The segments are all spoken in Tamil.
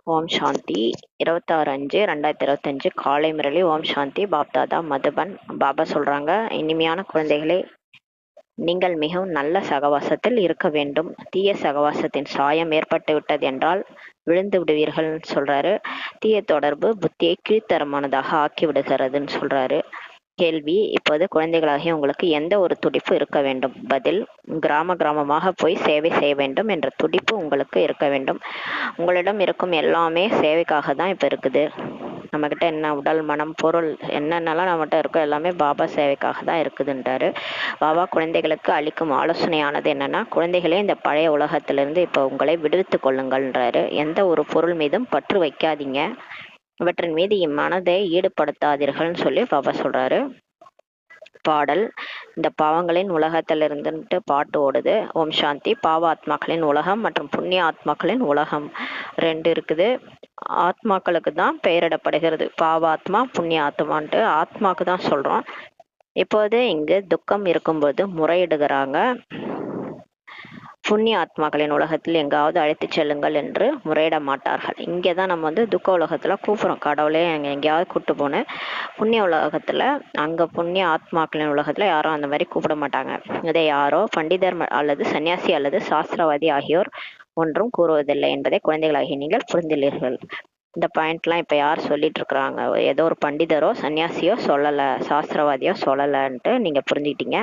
ஓம் சாந்தி 26/5/2025 காலை முரளி. ஓம் சாந்தி. பாப்தாதா மதுபன். பாபா சொல்றாங்க, இனிமையான குழந்தைகளே, நீங்கள் மிகவும் நல்ல சகவாசத்தில் இருக்க வேண்டும். தீய சகவாசத்தின் சாயம் ஏற்பட்டு விட்டது என்றால் விழுந்து விடுவீர்கள் சொல்றாரு. தீய தொடர்பு புத்தியை கீழ்த்தரமானதாக ஆக்கி விடுகிறதுன்னு சொல்றாரு. கேள்வி: இப்போது குழந்தைகளாகிய உங்களுக்கு எந்த ஒரு துடிப்பு இருக்க வேண்டும்? பதில்: கிராமமாக போய் சேவை செய்ய வேண்டும் என்ற துடிப்பு உங்களுக்கு இருக்க வேண்டும். உங்களிடம் இருக்கும் எல்லாமே சேவைக்காக தான் இப்போ இருக்குது. நம்மக்கிட்ட என்ன உடல், மனம், பொருள் என்னென்னலாம் நம்மகிட்ட இருக்கோ எல்லாமே பாபா சேவைக்காக தான் இருக்குதுன்றாரு. பாபா குழந்தைகளுக்கு அளிக்கும் ஆலோசனையானது என்னன்னா, குழந்தைகளே, இந்த பழைய உலகத்திலிருந்து இப்போ உங்களை விடுவித்துக் கொள்ளுங்கள்ன்றாரு. எந்த ஒரு பொருள் மீதும் பற்று வைக்காதீங்க, இவற்றின் மீது இம்மனதை ஈடுபடுத்தாதீர்கள்னு சொல்லி பாபா சொல்றாரு. பாடல்: இந்த பாவங்களின் உலகத்தில் இருந்துட்டு பாட்டு ஓடுது. ஓம் சாந்தி. பாவ ஆத்மாக்களின் உலகம் மற்றும் புண்ணிய ஆத்மாக்களின் உலகம் 2 இருக்குது. ஆத்மாக்களுக்கு தான் பெயரிடப்படுகிறது, பாவ ஆத்மா, புண்ணிய ஆத்மான்ட்டு. ஆத்மாக்கு தான் சொல்றோம். இப்போது இங்கு துக்கம் இருக்கும்போது முறையிடுகிறாங்க. புண்ணிய ஆத்மாக்களின் உலகத்தில் எங்காவது அழைத்து செல்லுங்கள் என்று முறையிட மாட்டார்கள். இங்கே தான் நம்ம துக்க உலகத்துல கூப்பிடுறோம், கடவுளே எங்கேயாவது கூப்பிட்டு போனேன். புண்ணிய உலகத்துல, அங்க புண்ணிய ஆத்மாக்களின் உலகத்துல யாரும் அந்த மாதிரி கூப்பிட மாட்டாங்க. இதை யாரோ பண்டிதர் அல்லது சன்னியாசி அல்லது சாஸ்திரவாதி ஆகியோர் ஒன்றும் கூறுவதில்லை என்பதை குழந்தைகளாகிய நீங்கள் புரிந்துள்ளீர்கள். இந்த பாயிண்ட்லாம் இப்போ யார் சொல்லிட்டு இருக்கிறாங்க? ஏதோ ஒரு பண்டிதரோ சன்னியாசியோ சொல்லலை, சாஸ்திரவாதியோ சொல்லலைன்ட்டு நீங்கள் புரிஞ்சுக்கிட்டீங்க.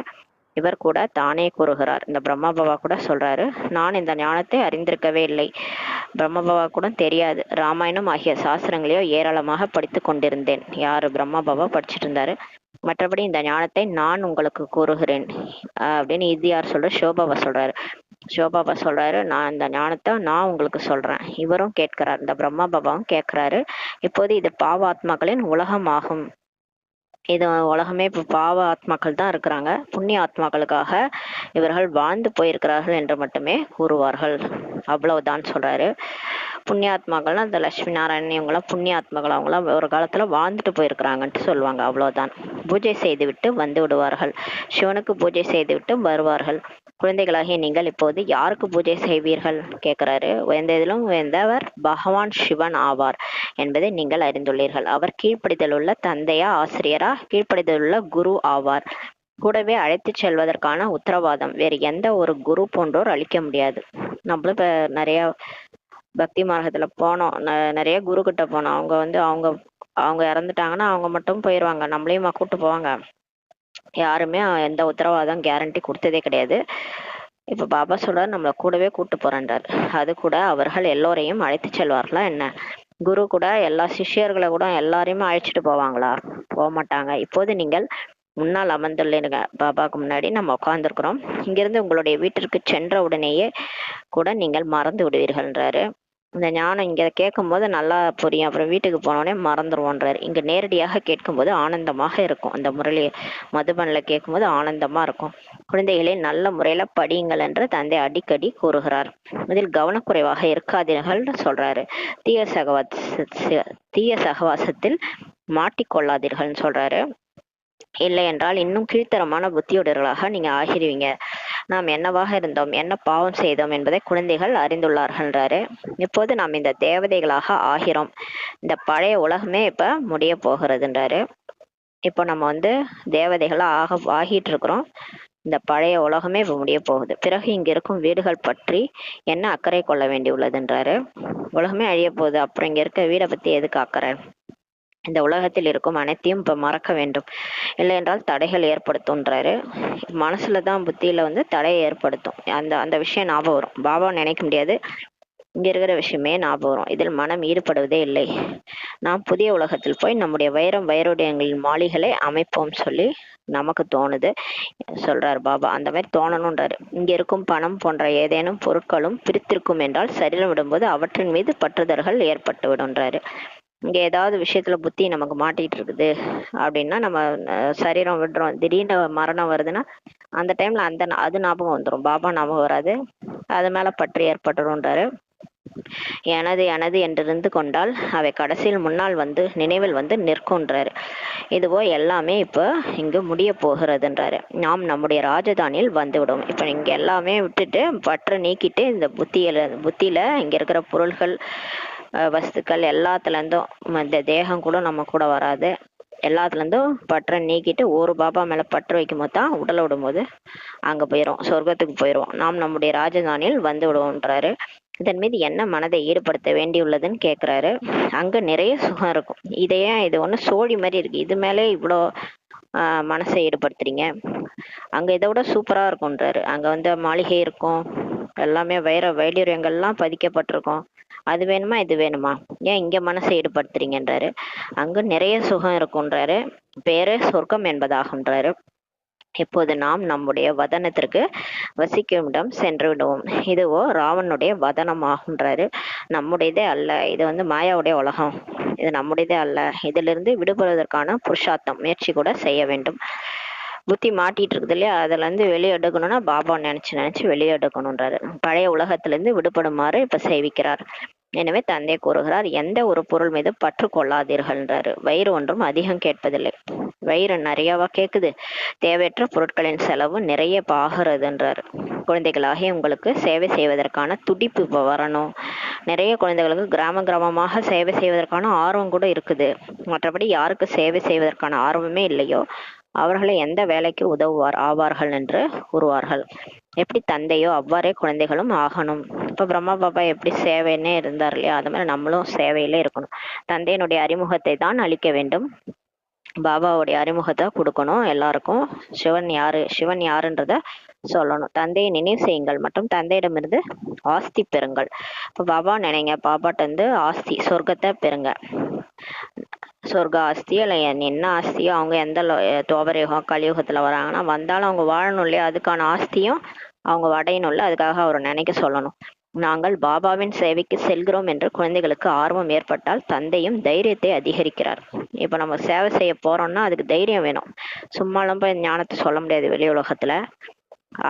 இவர் கூட தானே கூறுகிறார். இந்த பிரம்மா பாபா கூட சொல்றாரு, நான் இந்த ஞானத்தை அறிந்திருக்கவே இல்லை. பிரம்மா பாபா கூட தெரியாது. ராமாயணம் ஆகிய சாஸ்திரங்களையோ ஏராளமாக படித்து கொண்டிருந்தேன். யாரு? பிரம்மா பாபா படிச்சுட்டு இருந்தாரு. மற்றபடி இந்த ஞானத்தை நான் உங்களுக்கு கூறுகிறேன் அப்படின்னு இது யார் சொல்ற? சிவபாபா சொல்றாரு. சிவபாபா சொல்றாரு, நான் இந்த ஞானத்தை நான் உங்களுக்கு சொல்றேன். இவரும் கேட்கிறார், இந்த பிரம்மா பாபாவும் கேட்கிறாரு. இப்போது இது பாவ ஆத்மாக்களின் உலகம் ஆகும். இது உலகமே இப்போ பாவ ஆத்மாக்கள் தான் இருக்கிறாங்க. புண்ணிய ஆத்மாக்களுக்காக இவர்கள் வாழ்ந்து போயிருக்கிறார்கள் என்று மட்டுமே கூறுவார்கள். அவ்வளவுதான் சொல்றாரு. புண்ணிய ஆத்மாக்கள்னா இந்த லட்சுமி நாராயணன் இவங்களாம் புண்ணிய ஆத்மாக்கள், அவங்களாம் ஒரு காலத்துல வாழ்ந்துட்டு போயிருக்கிறாங்கன்ட்டு சொல்லுவாங்க. அவ்வளவுதான். பூஜை செய்துவிட்டு வந்து விடுவார்கள். சிவனுக்கு பூஜை செய்துவிட்டு வருவார்கள். குழந்தைகளாகிய நீங்கள் இப்போது யாருக்கு பூஜை செய்வீர்கள் கேட்கிறாரு. உயர்ந்ததிலும் உயர்ந்தவர் பகவான் சிவன் ஆவார் என்பதை நீங்கள் அறிந்துள்ளீர்கள். அவர் கீழ்ப்படிதலுள்ள தந்தையா, ஆசிரியரா? கீழ்ப்படிதலுள்ள குரு ஆவார். கூடவே அழைத்து செல்வதற்கான உத்தரவாதம் வேறு எந்த ஒரு குரு போன்றோர் அளிக்க முடியாது. நம்மளும் இப்ப நிறைய பக்தி மார்க்கத்துல போனோம், நிறைய குரு கிட்ட போனோம். அவங்க அவங்க இறந்துட்டாங்கன்னா அவங்க மட்டும் போயிடுவாங்க, நம்மளையுமா கூட்டு போவாங்க? யாருமே எந்த உத்தரவாதம் கேரண்டி கொடுத்ததே கிடையாது. இப்ப பாபா சொல்றாரு, நம்மளை கூடவே கூட்டு போறேன்றார். அது கூட அவர்கள் எல்லோரையும் அழைத்து செல்வார்களா என்ன? குரு கூட எல்லா சிஷ்யர்களை கூட எல்லாரையுமே அழைச்சிட்டு போவாங்களா? போக மாட்டாங்க. இப்போது நீங்கள் முன்னால் அமர்ந்துள்ளீங்க. பாபாவுக்கு முன்னாடி நம்ம உட்கார்ந்துருக்கிறோம். இங்கிருந்து உங்களுடைய வீட்டிற்கு சென்ற உடனேயே கூட நீங்கள் மறந்து விடுவீர்கள்ன்றாரு. இந்த ஞானம் இங்க கேட்கும் போது நல்லா புரியும், அப்புறம் வீட்டுக்கு போனோடனே மறந்துடுவோன்றாரு. இங்க நேரடியாக கேட்கும்போது ஆனந்தமாக இருக்கும். அந்த முரளி மதுபன்ல கேட்கும்போது ஆனந்தமா இருக்கும். குழந்தைகளை நல்ல முறையில படியுங்கள் என்று தந்தை அடிக்கடி கூறுகிறார். இதில் கவனக்குறைவாக இருக்காதீர்கள் சொல்றாரு. தீய சகவாசத்தில் மாட்டிக்கொள்ளாதீர்கள்னு சொல்றாரு. இல்லை என்றால் இன்னும் கீழ்த்தரமான புத்தியுடையவர்களாக நீங்க ஆகிருவீங்க. நாம் என்னவாக இருந்தோம், என்ன பாவம் செய்தோம் என்பதை குழந்தைகள் அறிந்துள்ளார்கள்ன்றாரு. இப்போது நாம் இந்த தேவதைகளாக ஆகிறோம். இந்த பழைய உலகமே இப்ப முடிய போகிறதுன்றாரு. இப்போ நம்ம தேவதைகளா ஆகிட்டு இருக்கிறோம். இந்த பழைய உலகமே இப்ப முடிய போகுது. பிறகு இங்க இருக்கும் வீடுகள் பற்றி என்ன அக்கறை கொள்ள வேண்டியுள்ளதுன்றாரு. உலகமே அழிய போகுது, அப்புறம் இங்க இருக்க வீடை பத்தி எதுக்கு அக்கறை? இந்த உலகத்தில் இருக்கும் அனைத்தையும் இப்ப மறக்க வேண்டும், இல்லை என்றால் தடைகள் ஏற்படுத்தும்ன்றாரு. மனசுலதான் புத்தியில தடையை ஏற்படுத்தும். அந்த விஷயம் ஞாபகம் வரும். பாபா நினைக்க முடியாது, இங்க இருக்கிற விஷயமே ஞாபகம் வரும். இதில் மனம் ஈடுபடுவதே இல்லை. நாம் புதிய உலகத்தில் போய் நம்முடைய வைரூடியங்களின் மாளிகளை அமைப்போம் சொல்லி நமக்கு தோணுது சொல்றாரு பாபா. அந்த மாதிரி தோணணும்ன்றாரு. இங்க இருக்கும் பணம் போன்ற ஏதேனும் பொருட்களும் பிரித்திருக்கும் என்றால் சரீரம் விடும்போது அவற்றின் மீது பற்றுதல்கள் ஏற்பட்டு விடும்ன்றாரு. இங்க ஏதாவது விஷயத்துல புத்தி நமக்கு மாட்டிட்டு இருக்குது அப்படின்னா நம்ம சரீரம் விடுறோம். திடீர்னு மரணம் வருதுன்னா அந்த டைம்ல அது ஞாபகம் வந்துடும், பாபா ஞாபகம் வராது. அது மேல பற்று ஏற்பட்டுரும்ன்றாரு. எனது எனது என்றிருந்து கொண்டால் அவை கடைசியில் முன்னால் நினைவில் நிற்கும்ன்றாரு. இதுவோ எல்லாமே இப்ப இங்கு முடிய போகிறதுன்றாரு. நாம் நம்முடைய ராஜதானியில் வந்துவிடும். இப்ப இங்க எல்லாமே விட்டுட்டு பற்று நீக்கிட்டு இந்த புத்தியில இங்க இருக்கிற பொருள்கள் வஸ்துக்கள் எல்லாத்துலேருந்தும் இந்த தேகம் கூட நம்ம கூட வராது. எல்லாத்துலேருந்தும் பற்றை நீக்கிட்டு ஒரு பாபா மேலே பற்று வைக்கும் போது தான் உடலை விடும்போது அங்கே போயிடும், சொர்க்கத்துக்கு போயிடுவோம். நாம் நம்முடைய ராஜதானியில் வந்து விடுவோன்றாரு. இதன் மீது என்ன மனதை ஈடுபடுத்த வேண்டியுள்ளதுன்னு கேட்குறாரு. அங்கே நிறைய சுகம் இருக்கும். இது ஒன்று சோழி மாதிரி இருக்கு, இது மேலே இவ்வளோ மனசை ஈடுபடுத்துறீங்க. அங்கே இதை விட சூப்பராக இருக்கும்ன்றாரு. அங்கே வந்து மாளிகை இருக்கும், எல்லாமே வைடூரியங்கள்லாம் பதிக்கப்பட்டிருக்கும். அது வேணுமா இது வேணுமா, ஏன் இங்கே மனசை ஈடுபடுத்துறீங்கன்றாரு. அங்கே நிறைய சுகம் இருக்குன்றாரு. பேரு சொர்க்கம் என்பதாகுன்றாரு. இப்போது நாம் நம்முடைய வதனத்திற்கு வசிக்கும் இடம் சென்று விடுவோம். இதுவோ ராவனுடைய வதனம் ஆகுன்றாரு. நம்முடையதே அல்ல, இது வந்து மாயாவுடைய உலகம், இது நம்முடையதே அல்ல. இதிலிருந்து விடுபடுவதற்கான புருஷார்த்தம் முயற்சி கூட செய்ய வேண்டும். புத்தி மாட்டிட்டு இருக்குது இல்லையா, அதுல இருந்து வெளியே எடுக்கணும்னா பாபா நினைச்சு வெளியே எடுக்கணும்ன்றாரு. பழைய உலகத்திலிருந்து விடுபடுமாறு இப்ப சேவிக்கிறார். எனவே தந்தை கூறுகிறார், எந்த ஒரு பொருள் மீது பற்று கொள்ளாதீர்கள்ன்றாரு. வயிறு ஒன்றும் அதிகம் கேட்பதில்லை. வயிறு நிறையவா கேக்குது, தேவையற்ற பொருட்களின் செலவு நிறைய ஆகிறதுன்றாரு. குழந்தைகளாகிய உங்களுக்கு சேவை செய்வதற்கான துடிப்பு இப்போ வரணும். நிறைய குழந்தைகளுக்கு கிராமமாக சேவை செய்வதற்கான ஆர்வம் கூட இருக்குது. மற்றபடி யாருக்கு சேவை செய்வதற்கான ஆர்வமே இல்லையோ அவர்களை எந்த வேலைக்கு ஆவார்கள் என்று கூறுவார்கள். எப்படி தந்தையோ அவ்வாறே குழந்தைகளும் ஆகணும். இப்போ பிரம்மா பாபா எப்படி சேவைன்னே இருந்தார் இல்லையா, அது மாதிரி நம்மளும் சேவையில இருக்கணும். தந்தையினுடைய அறிமுகத்தை தான் அளிக்க வேண்டும். பாபாவுடைய அறிமுகத்தை கொடுக்கணும் எல்லாருக்கும். சிவன் யாருன்றத சொல்லணும். தந்தையை நினைவு செய்யுங்கள் மற்றும் தந்தையிடமிருந்து ஆஸ்தி பெறுங்கள். இப்போ பாபா நினைங்க, பாபாட்ட இருந்து ஆஸ்தி சொர்க்கத்தை பெறுங்க. சொர்க்க ஆஸ்தியோ இல்லை என்ன ஆஸ்தியோ, அவங்க எந்த துவாபரயுகம் கலியுகத்தில் வராங்கன்னா வந்தாலும் அவங்க வாழணும் இல்லையா, அதுக்கான ஆஸ்தியும் அவங்க அடையணும் இல்லை, அதுக்காக அவரை நினைக்க சொல்லணும். நாங்கள் பாபாவின் சேவைக்கு செல்கிறோம் என்று குழந்தைகளுக்கு ஆர்வம் ஏற்பட்டால் தந்தையும் தைரியத்தை அதிகரிக்கிறார். இப்போ நம்ம சேவை செய்ய போறோம்னா அதுக்கு தைரியம் வேணும். சும்மாலாம் போய் ஞானத்தை சொல்ல முடியாது வெளி உலகத்துல.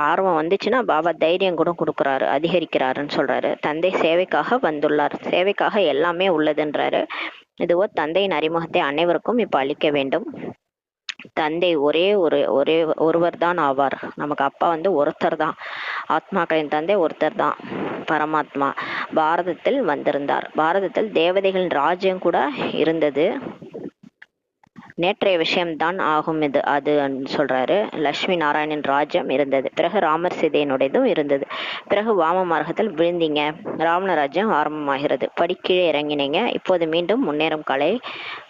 ஆர்வம் வந்துச்சுன்னா பாபா தைரியம் கூட கொடுக்குறாரு, அதிகரிக்கிறாருன்னு சொல்றாரு. தந்தை சேவைக்காக வந்துள்ளார், சேவைக்காக எல்லாமே உள்ளதுன்றாரு. இதுவோ தந்தையின் அறிமுகத்தை அனைவருக்கும் இப்ப அளிக்க வேண்டும். தந்தை ஒருவர் தான் ஆவார். நமக்கு அப்பா வந்து ஒருத்தர் தான். ஆத்மாக்களின் தந்தை ஒருத்தர் தான், பரமாத்மா. பாரதத்தில் வந்திருந்தார். பாரதத்தில் தேவதைகளின் ராஜ்யம் கூட இருந்தது. நேற்றைய விஷயம்தான் ஆகும் அது சொல்றாரு. லட்சுமி நாராயணன் ராஜ்யம் இருந்தது. பிறகு ராமர் சீதையினுடையதும் இருந்தது. பிறகு வாம மார்க்கத்தில் விழுந்தீங்க, ராவண ராஜ்யம் ஆரம்பமாகிறது. படிக்கீழே இறங்கினீங்க, இப்போது மீண்டும் முன்னேறும் கலை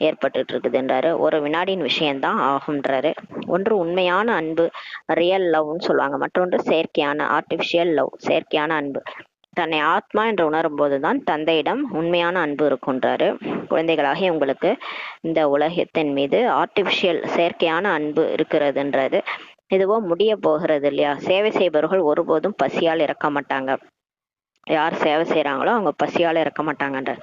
ஏற்பட்டு இருக்குதுன்றாரு. ஒரு வினாடியின் விஷயம்தான் ஆகும்ன்றாரு. ஒன்று உண்மையான அன்பு, ரியல் லவ்னு சொல்லுவாங்க. மற்றொன்று செயற்கையான ஆர்டிபிஷியல் லவ், செயற்கையான அன்பு. தன்னை ஆத்மா என்று உணரும் போதுதான் தந்தையிடம் உண்மையான அன்பு இருக்குன்றாரு. குழந்தைகளாகிய உங்களுக்கு இந்த உலகத்தின் மீது ஆர்டிபிஷியல் செயற்கையான அன்பு இருக்கிறதுன்றது. இதுவோ முடிய போகிறது இல்லையா. சேவை செய்பவர்கள் ஒருபோதும் பசியால் இறக்க மாட்டாங்க. யார் சேவை செய்யறாங்களோ அவங்க பசியால் இறக்க மாட்டாங்கன்ற.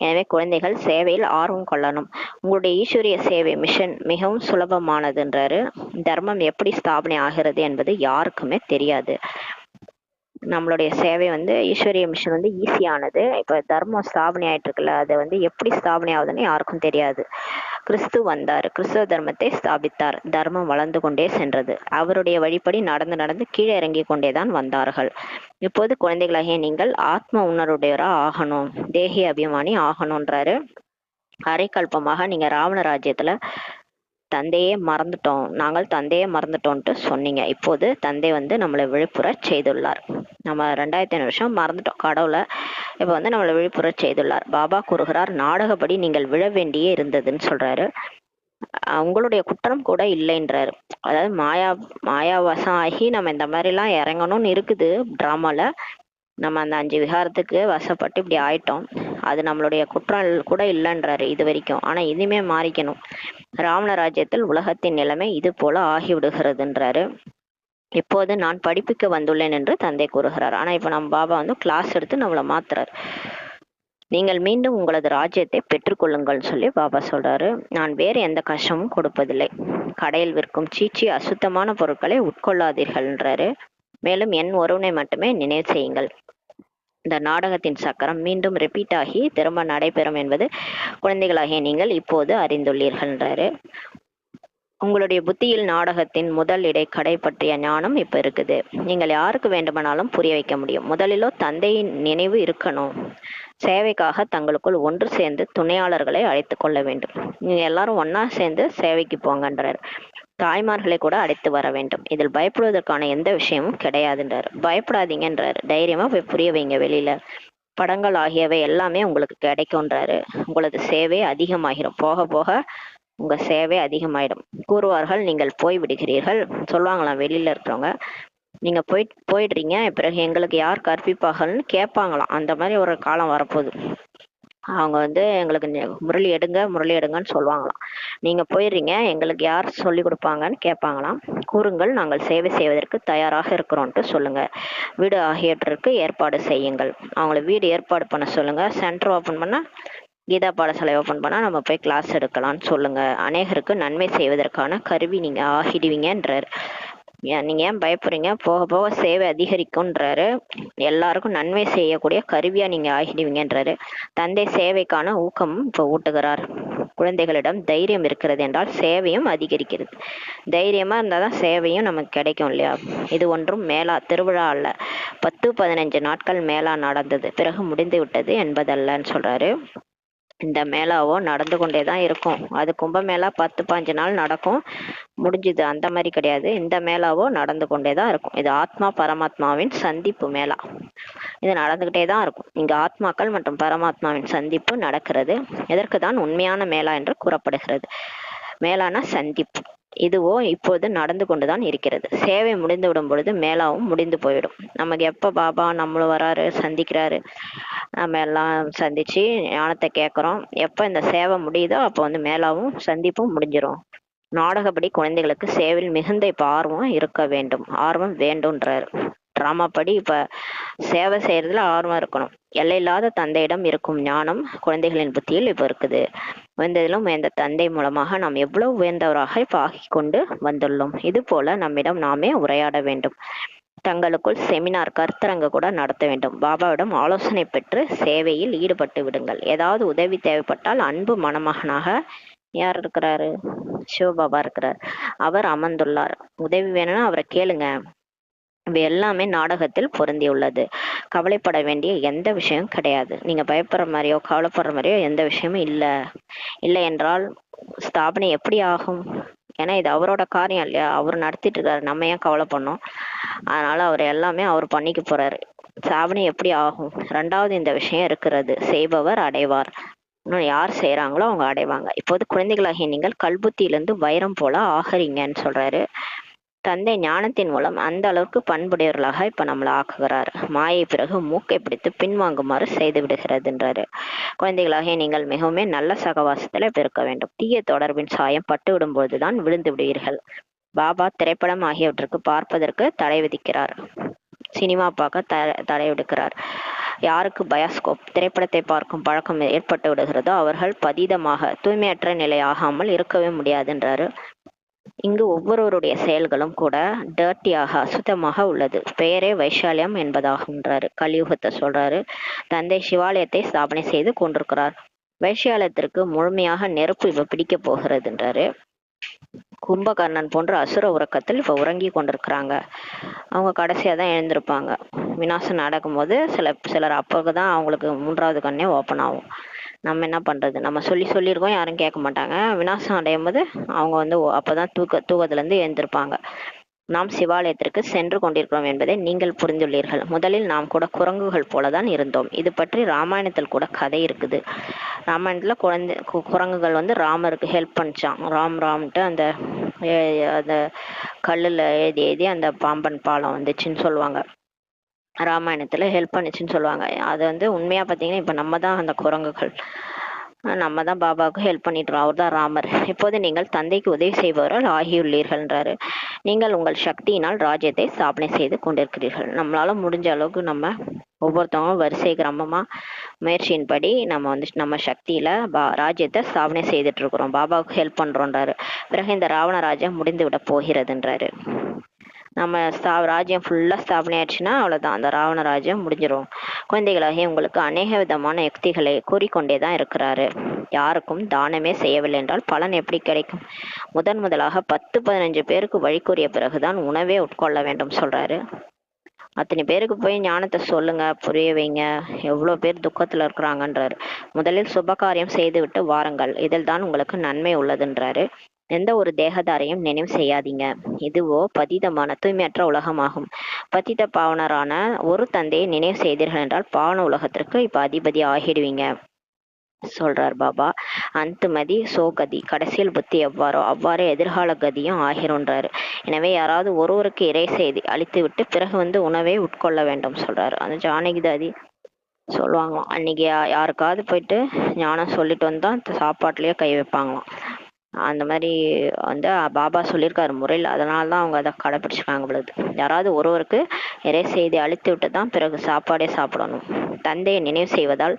எனவே குழந்தைகள் சேவையில் ஆர்வம் கொள்ளணும். உங்களுடைய ஈஸ்வரிய சேவை மிஷன் மிகவும் சுலபமானதுன்றாரு. தர்மம் எப்படி ஸ்தாபனை ஆகிறது என்பது யாருக்குமே தெரியாது. நம்மளுடைய சேவை வந்து ஈஸ்வரிய மிஷன் வந்து ஈஸியானது. இப்போ தர்மம் ஸ்தாபனை ஆயிட்டு இருக்குல்ல, அது வந்து எப்படி ஸ்தாபனை ஆகுதுன்னு யாருக்கும் தெரியாது. கிறிஸ்து வந்தார், கிறிஸ்துவ தர்மத்தை ஸ்தாபித்தார். தர்மம் வளர்ந்து கொண்டே சென்றது. அவருடைய வழிப்படி நடந்து கீழே இறங்கி கொண்டேதான் வந்தார்கள். இப்போது குழந்தைகளாகிய நீங்கள் ஆத்ம உணர்வுடையவரா ஆகணும், தேகி அபிமானி ஆகணும்ன்றாரு. அரைக்கல்பமாக நீங்க ராவண ராஜ்யத்துல நாங்கள் தந்தையே மறந்துட்டோம்ட்டு சொன்னீங்க. இப்போது தந்தை வந்து நம்மளை விழிப்புற செய்துள்ளார். நம்ம 2500 வருஷம் மறந்துட்டோம் கடவுளை, இப்போ வந்து நம்மளை விழிப்புற செய்துள்ளார். பாபா கூறுகிறார், நாடகப்படி நீங்கள் விழ வேண்டியே இருந்ததுன்னு சொல்றாரு. உங்களுடைய குற்றம் கூட இல்லைன்றாரு. அதாவது மாயாவசம் ஆகி நம்ம இந்த மாதிரிலாம் இறங்கணும்னு இருக்குது டிராமால. நம்ம அந்த 5 விகாரத்துக்கு வசப்பட்டு இப்படி ஆயிட்டோம். அது நம்மளுடைய குற்றம் கூட இல்லைன்றாரு இது வரைக்கும். ஆனா இனிமே மாறிக்கணும். ராவண ராஜ்யத்தில் உலகத்தின் நிலைமை இது போல ஆகிவிடுகிறதுன்றாரு. இப்போது நான் படிப்புக்கு வந்துள்ளேன் என்று தந்தை கூறுகிறார். ஆனா இப்ப நம்ம பாபா வந்து கிளாஸ் எடுத்து நம்மளை மாத்துறாரு. நீங்கள் மீண்டும் உங்களது ராஜ்யத்தை பெற்றுக்கொள்ளுங்கள் சொல்லி பாபா சொல்றாரு. நான் வேறு எந்த கஷ்டமும் கொடுப்பதில்லை. கடையில் விற்கும் சீச்சி அசுத்தமான பொருட்களை உட்கொள்ளாதீர்கள்ன்றாரு. மேலும் என் ஒருவனை மட்டுமே நினைவு செய்யுங்கள். இந்த நாடகத்தின் சக்கரம் மீண்டும் ரிப்பீட் ஆகி திரும்ப நடைபெறும் என்பது குழந்தைகளாகிய நீங்கள் இப்போது அறிந்துள்ளீர்கள்ன்றாரு. உங்களுடைய புத்தியில் நாடகத்தின் முதல் கடை பற்றிய ஞானம் இப்ப இருக்குது. நீங்கள் யாருக்கு வேண்டுமானாலும் புரிய வைக்க முடியும். முதலிலோ தந்தையின் நினைவு இருக்கணும். சேவைக்காக தங்களுக்குள் ஒன்று சேர்ந்து துணையாளர்களை அழைத்து கொள்ள வேண்டும். நீங்க எல்லாரும் ஒன்னா சேர்ந்து சேவைக்கு போங்கன்றார். தாய்மார்களை கூட அழைத்து வர வேண்டும். இதில் பயப்படுவதற்கான எந்த விஷயமும் கிடையாதுன்றார். பயப்படாதீங்கன்றார். தைரியமா போய் புரிய வைங்க. வெளியில படங்கள் ஆகியவை எல்லாமே உங்களுக்கு கிடைக்கும்ன்றாரு. உங்களது சேவை அதிகமாகிடும். போக போக உங்க சேவை அதிகமாயிடும். கூறுவார்கள், நீங்கள் போய் விடுகிறீர்கள் சொல்லுவாங்களாம் வெளியில இருக்கிறவங்க. நீங்க போயிடுறீங்க, பிறகு எங்களுக்கு யார் கற்பிப்பார்கள்னு கேட்பாங்களாம். அந்த மாதிரி ஒரு காலம் வரப்போகுது. அவங்க எங்களுக்கு முரளி எடுங்கன்னு சொல்லுவாங்களாம். நீங்க போயிடுறீங்க, எங்களுக்கு யார் சொல்லி கொடுப்பாங்கன்னு கேட்பாங்களாம். கூறுங்கள், நாங்கள் சேவை செய்வதற்கு தயாராக இருக்கிறோம்ட்டு சொல்லுங்க. வீடு ஆகியவற்றிற்கு ஏற்பாடு செய்யுங்கள். அவங்கள வீடு ஏற்பாடு பண்ண சொல்லுங்க. சென்டர் ஓப்பன் பண்ணா, கீதா பாடசாலை ஓப்பன் பண்ணா நம்ம போய் கிளாஸ் எடுக்கலாம்னு சொல்லுங்க. அநேகருக்கு நன்மை செய்வதற்கான கருவி நீங்க ஆகிடுவீங்கன்றாரு. நீங்க ஏன் பயப்படுறீங்க? போக போக சேவை அதிகரிக்கும்ன்றாரு. எல்லாருக்கும் நன்மை செய்யக்கூடிய கருவியா நீங்க ஆகிடுவீங்கன்றாரு. தந்தை சேவைக்கான ஊக்கமும் இப்ப ஊட்டுகிறார். குழந்தைகளிடம் தைரியம் இருக்கிறது என்றால் சேவையும் அதிகரிக்கிறது. தைரியமா இருந்தாதான் சேவையும் நமக்கு கிடைக்கும் இல்லையா? இது ஒன்றும் மேலா திருவிழா அல்ல. 10-15 நாட்கள் மேலா நடந்தது, பிறகு முடிந்து விட்டது என்பதல்லன்னு சொல்றாரு. இந்த மேளாவோ நடந்து கொண்டே தான் இருக்கும். அது கும்பமேளா 10-15 நாள் நடக்கும், முடிஞ்சுது, அந்த மாதிரி கிடையாது. இந்த மேளாவோ நடந்து கொண்டே தான் இருக்கும். இது ஆத்மா பரமாத்மாவின் சந்திப்பு மேளா. இது நடந்துகிட்டே தான் இருக்கும். இங்க ஆத்மாக்கள் மற்றும் பரமாத்மாவின் சந்திப்பு நடக்கிறது. எதற்கு தான் உண்மையான மேளா என்று கூறப்படுகிறது. மேலான சந்திப்பு இதுவோ இப்போது நடந்து கொண்டுதான் இருக்கிறது. சேவை முடிந்து விடும் பொழுது மேளாவும் முடிந்து போயிடும். நமக்கு எப்ப பாபா நம்மளும் வராரு, சந்திக்கிறாரு, நம்ம எல்லாம் சந்திச்சு ஞானத்தை கேட்குறோம். எப்ப இந்த சேவை முடியுதோ அப்போ மேளாவும் சந்திப்பும் முடிஞ்சிடும். நாடகப்படி குழந்தைகளுக்கு சேவையில் மிகுந்த இப்ப ஆர்வம் இருக்க வேண்டும், ஆர்வம் வேண்டும்ன்றாரு. டிராமா படி இப்ப சேவை செய்யறதுல ஆர்வம் இருக்கணும். எல்லையில்லாத தந்தையிடம் இருக்கும் ஞானம் குழந்தைகளின் புத்தியில் இப்ப இருக்குது. உயர்ந்ததிலும் உயர்ந்த தந்தை மூலமாக நாம் எவ்வளவு உயர்ந்தவராக இப்ப ஆக்கி கொண்டு வந்துள்ளோம். இது போல நம்மிடம் நாமே உரையாட வேண்டும். தங்களுக்குள் செமினார் கருத்தரங்கு கூட நடத்த வேண்டும். பாபாவிடம் ஆலோசனை பெற்று சேவையில் ஈடுபட்டு விடுங்கள். ஏதாவது உதவி தேவைப்பட்டால் அன்பு மணமகனாக யார் இருக்கிறாரு? சிவபாபா இருக்கிறார். அவர் அமர்ந்துள்ளார். உதவி வேணும்னா அவரை கேளுங்க. இவை எல்லாமே நாடகத்தில் பொருந்தியுள்ளது. கவலைப்பட வேண்டிய எந்த விஷயம் கிடையாது. நீங்க பயப்படுற மாதிரியோ கவலைப்படுற மாதிரியோ எந்த விஷயமும் இல்லை என்றால் ஸ்தாபனை எப்படி ஆகும்? ஏன்னா இது அவரோட காரியம் இல்லையா? அவர் நடத்திட்டு இருக்காரு, நம்ம ஏன் கவலை பண்ணோம்? அதனால அவர் எல்லாமே அவர் பண்ணிக்க போறாரு. ஸ்தாபனை எப்படி ஆகும்? 2வது இந்த விஷயம் இருக்கிறது. செய்பவர் அடைவார். இன்னும் யார் செய்யறாங்களோ அவங்க அடைவாங்க. இப்போது குழந்தைகளாகிய நீங்கள் கல்புத்தியிலிருந்து வைரம் போல ஆகறீங்கன்னு சொல்றாரு. தந்தை ஞானத்தின் மூலம் அந்த அளவுக்கு பண்புடையவர்களாக இப்ப நம்மளை ஆக்குகிறார். மாயை பிறகு மூக்கை பிடித்து பின்வாங்குமாறு செய்து விடுகிறதுன்றாரு. குழந்தைகளாகிய நீங்கள் மிகவும் நல்ல சகவாசத்துல இருக்க வேண்டும். தீய தொடர்பின் சாயம் பட்டு விடும் பொழுதுதான் விழுந்து விடுவீர்கள். பாபா திரைப்படம் ஆகியவற்றுக்கு பார்ப்பதற்கு தடை விதிக்கிறார். சினிமா பார்க்க தடை விடுக்கிறார். யாருக்கு பயாஸ்கோப் திரைப்படத்தை பார்க்கும் பழக்கம் ஏற்பட்டு விடுகிறதோ அவர்கள் பதீதமாக தூய்மையற்ற நிலை ஆகாமல் இருக்கவே முடியாதுன்றாரு. இங்கு ஒவ்வொருவருடைய செயல்களும் கூட டர்ட்டியாக அசுத்தமாக உள்ளது. பெயரே வைஷாலியம் என்பதாகுன்றாரு. கலியுகத்தை சொல்றாரு. தந்தை சிவாலயத்தை ஸ்தாபனை செய்து கொண்டிருக்கிறார். வைஷாலயத்திற்கு முழுமையாக நெருப்பு இப்ப பிடிக்க போகிறதுன்றாரு. கும்பகர்ணன் போன்ற அசுர உறக்கத்தில் இப்ப உறங்கி கொண்டிருக்கிறாங்க. அவங்க கடைசியா தான் எழுந்திருப்பாங்க. விநாசம் நடக்கும்போது சிலர் அப்பதான் அவங்களுக்கு 3வது கண்ணே ஓப்பன் ஆகும். நம்ம என்ன பண்றது? நம்ம சொல்லியிருக்கோம், யாரும் கேட்க மாட்டாங்க. விநாசம் அடையும் போது அவங்க அப்பதான் தூக்கத்துல இருந்து எழுந்திருப்பாங்க. நாம் சிவாலயத்திற்கு சென்று கொண்டிருக்கிறோம் என்பதை நீங்கள் புரிந்துள்ளீர்கள். முதலில் நாம் கூட குரங்குகள் போலதான் இருந்தோம். இது பற்றி ராமாயணத்தில் கூட கதை இருக்குது. ராமாயணத்துல குரங்குகள் ராமருக்கு ஹெல்ப் பண்ணிச்சான். ராம்ட்டு அந்த கல்லுல எழுதி அந்த பாம்பன் பாலம் வந்துச்சுன்னு சொல்லுவாங்க. ராமாயணத்துல ஹெல்ப் பண்ணுச்சுன்னு சொல்லுவாங்க. அது உண்மையா பாத்தீங்கன்னா இப்ப நம்ம தான் அந்த குரங்குகள். நம்ம தான் பாபாவுக்கு ஹெல்ப் பண்ணிட்டுறோம். அவர் தான் ராமர். இப்போது நீங்கள் தந்தைக்கு உதவி செய்பவர்கள் ஆகியுள்ளீர்கள்ன்றாரு. நீங்கள் உங்கள் சக்தியினால் ராஜ்யத்தை ஸ்தாபனை செய்து கொண்டிருக்கிறீர்கள். நம்மளால முடிஞ்ச அளவுக்கு நம்ம ஒவ்வொருத்தவங்களும் வரிசை கிரமமா முயற்சியின்படி நம்ம சக்தியில ராஜ்யத்தை ஸ்தாபனை செய்துட்டு இருக்கிறோம். பாபாவுக்கு ஹெல்ப் பண்றோன்றாரு. பிறகு இந்த ராவண ராஜ்யம் முடிந்து விட போகிறதுன்றாரு. நம்ம ராஜ்யம் ஃபுல்லா ஸ்தாபனை ஆயிடுச்சுன்னா அவ்வளவுதான், அந்த ராவண ராஜ்யம் முடிஞ்சிடும். குழந்தைகளாகிய உங்களுக்கு அநேக விதமான யுக்திகளை கூறிக்கொண்டேதான் இருக்கிறாரு. யாருக்கும் தானமே செய்யவில்லை என்றால் பலன் எப்படி கிடைக்கும்? முதலாக 10-15 பேருக்கு வழி கூறிய பிறகுதான் உணவே உட்கொள்ள வேண்டும் சொல்றாரு. அத்தனை பேருக்கு போய் ஞானத்தை சொல்லுங்க, புரிய வைங்க, எவ்வளோ பேர் துக்கத்துல இருக்கிறாங்கன்றாரு. முதலில் சுபகாரியம் செய்துவிட்டு வாருங்கள், இதில் தான் உங்களுக்கு நன்மை உள்ளதுன்றாரு. எந்த ஒரு தேகதாரையும் நினைவு செய்யாதீங்க, இதுவோ பதீதமான தூய்மையற்ற உலகமாகும். பத்தித பாவனரான ஒரு தந்தையை நினைவு செய்தீர்கள் என்றால் பாவன உலகத்திற்கு இப்ப அதிபதி ஆகிடுவீங்க சொல்றார் பாபா. அந்துமதி சோகதி, கடைசியில் புத்தி எவ்வாறோ அவ்வாறே எதிர்கால கதியும் ஆகிருன்றாரு. எனவே யாராவது ஒருவருக்கு இறை செய்தி அழித்து விட்டு பிறகு உணவை உட்கொள்ள வேண்டும் சொல்றாரு. அந்த ஜானகிதாதி சொல்லுவாங்களாம், அன்னைக்கு யாருக்காவது போயிட்டு ஞானம் சொல்லிட்டு வந்தா சாப்பாட்டுலயே கை வைப்பாங்களாம். அந்த மாதிரி பாபா சொல்லியிருக்காரு முறையில், அதனால தான் அவங்க அதை கடைப்பிடிச்சிருக்காங்க பொழுது. யாராவது ஒருவருக்கு இறை செய்தி அழித்து விட்டு தான் பிறகு சாப்பாடே சாப்பிடணும். தந்தையை நினைவு செய்வதால்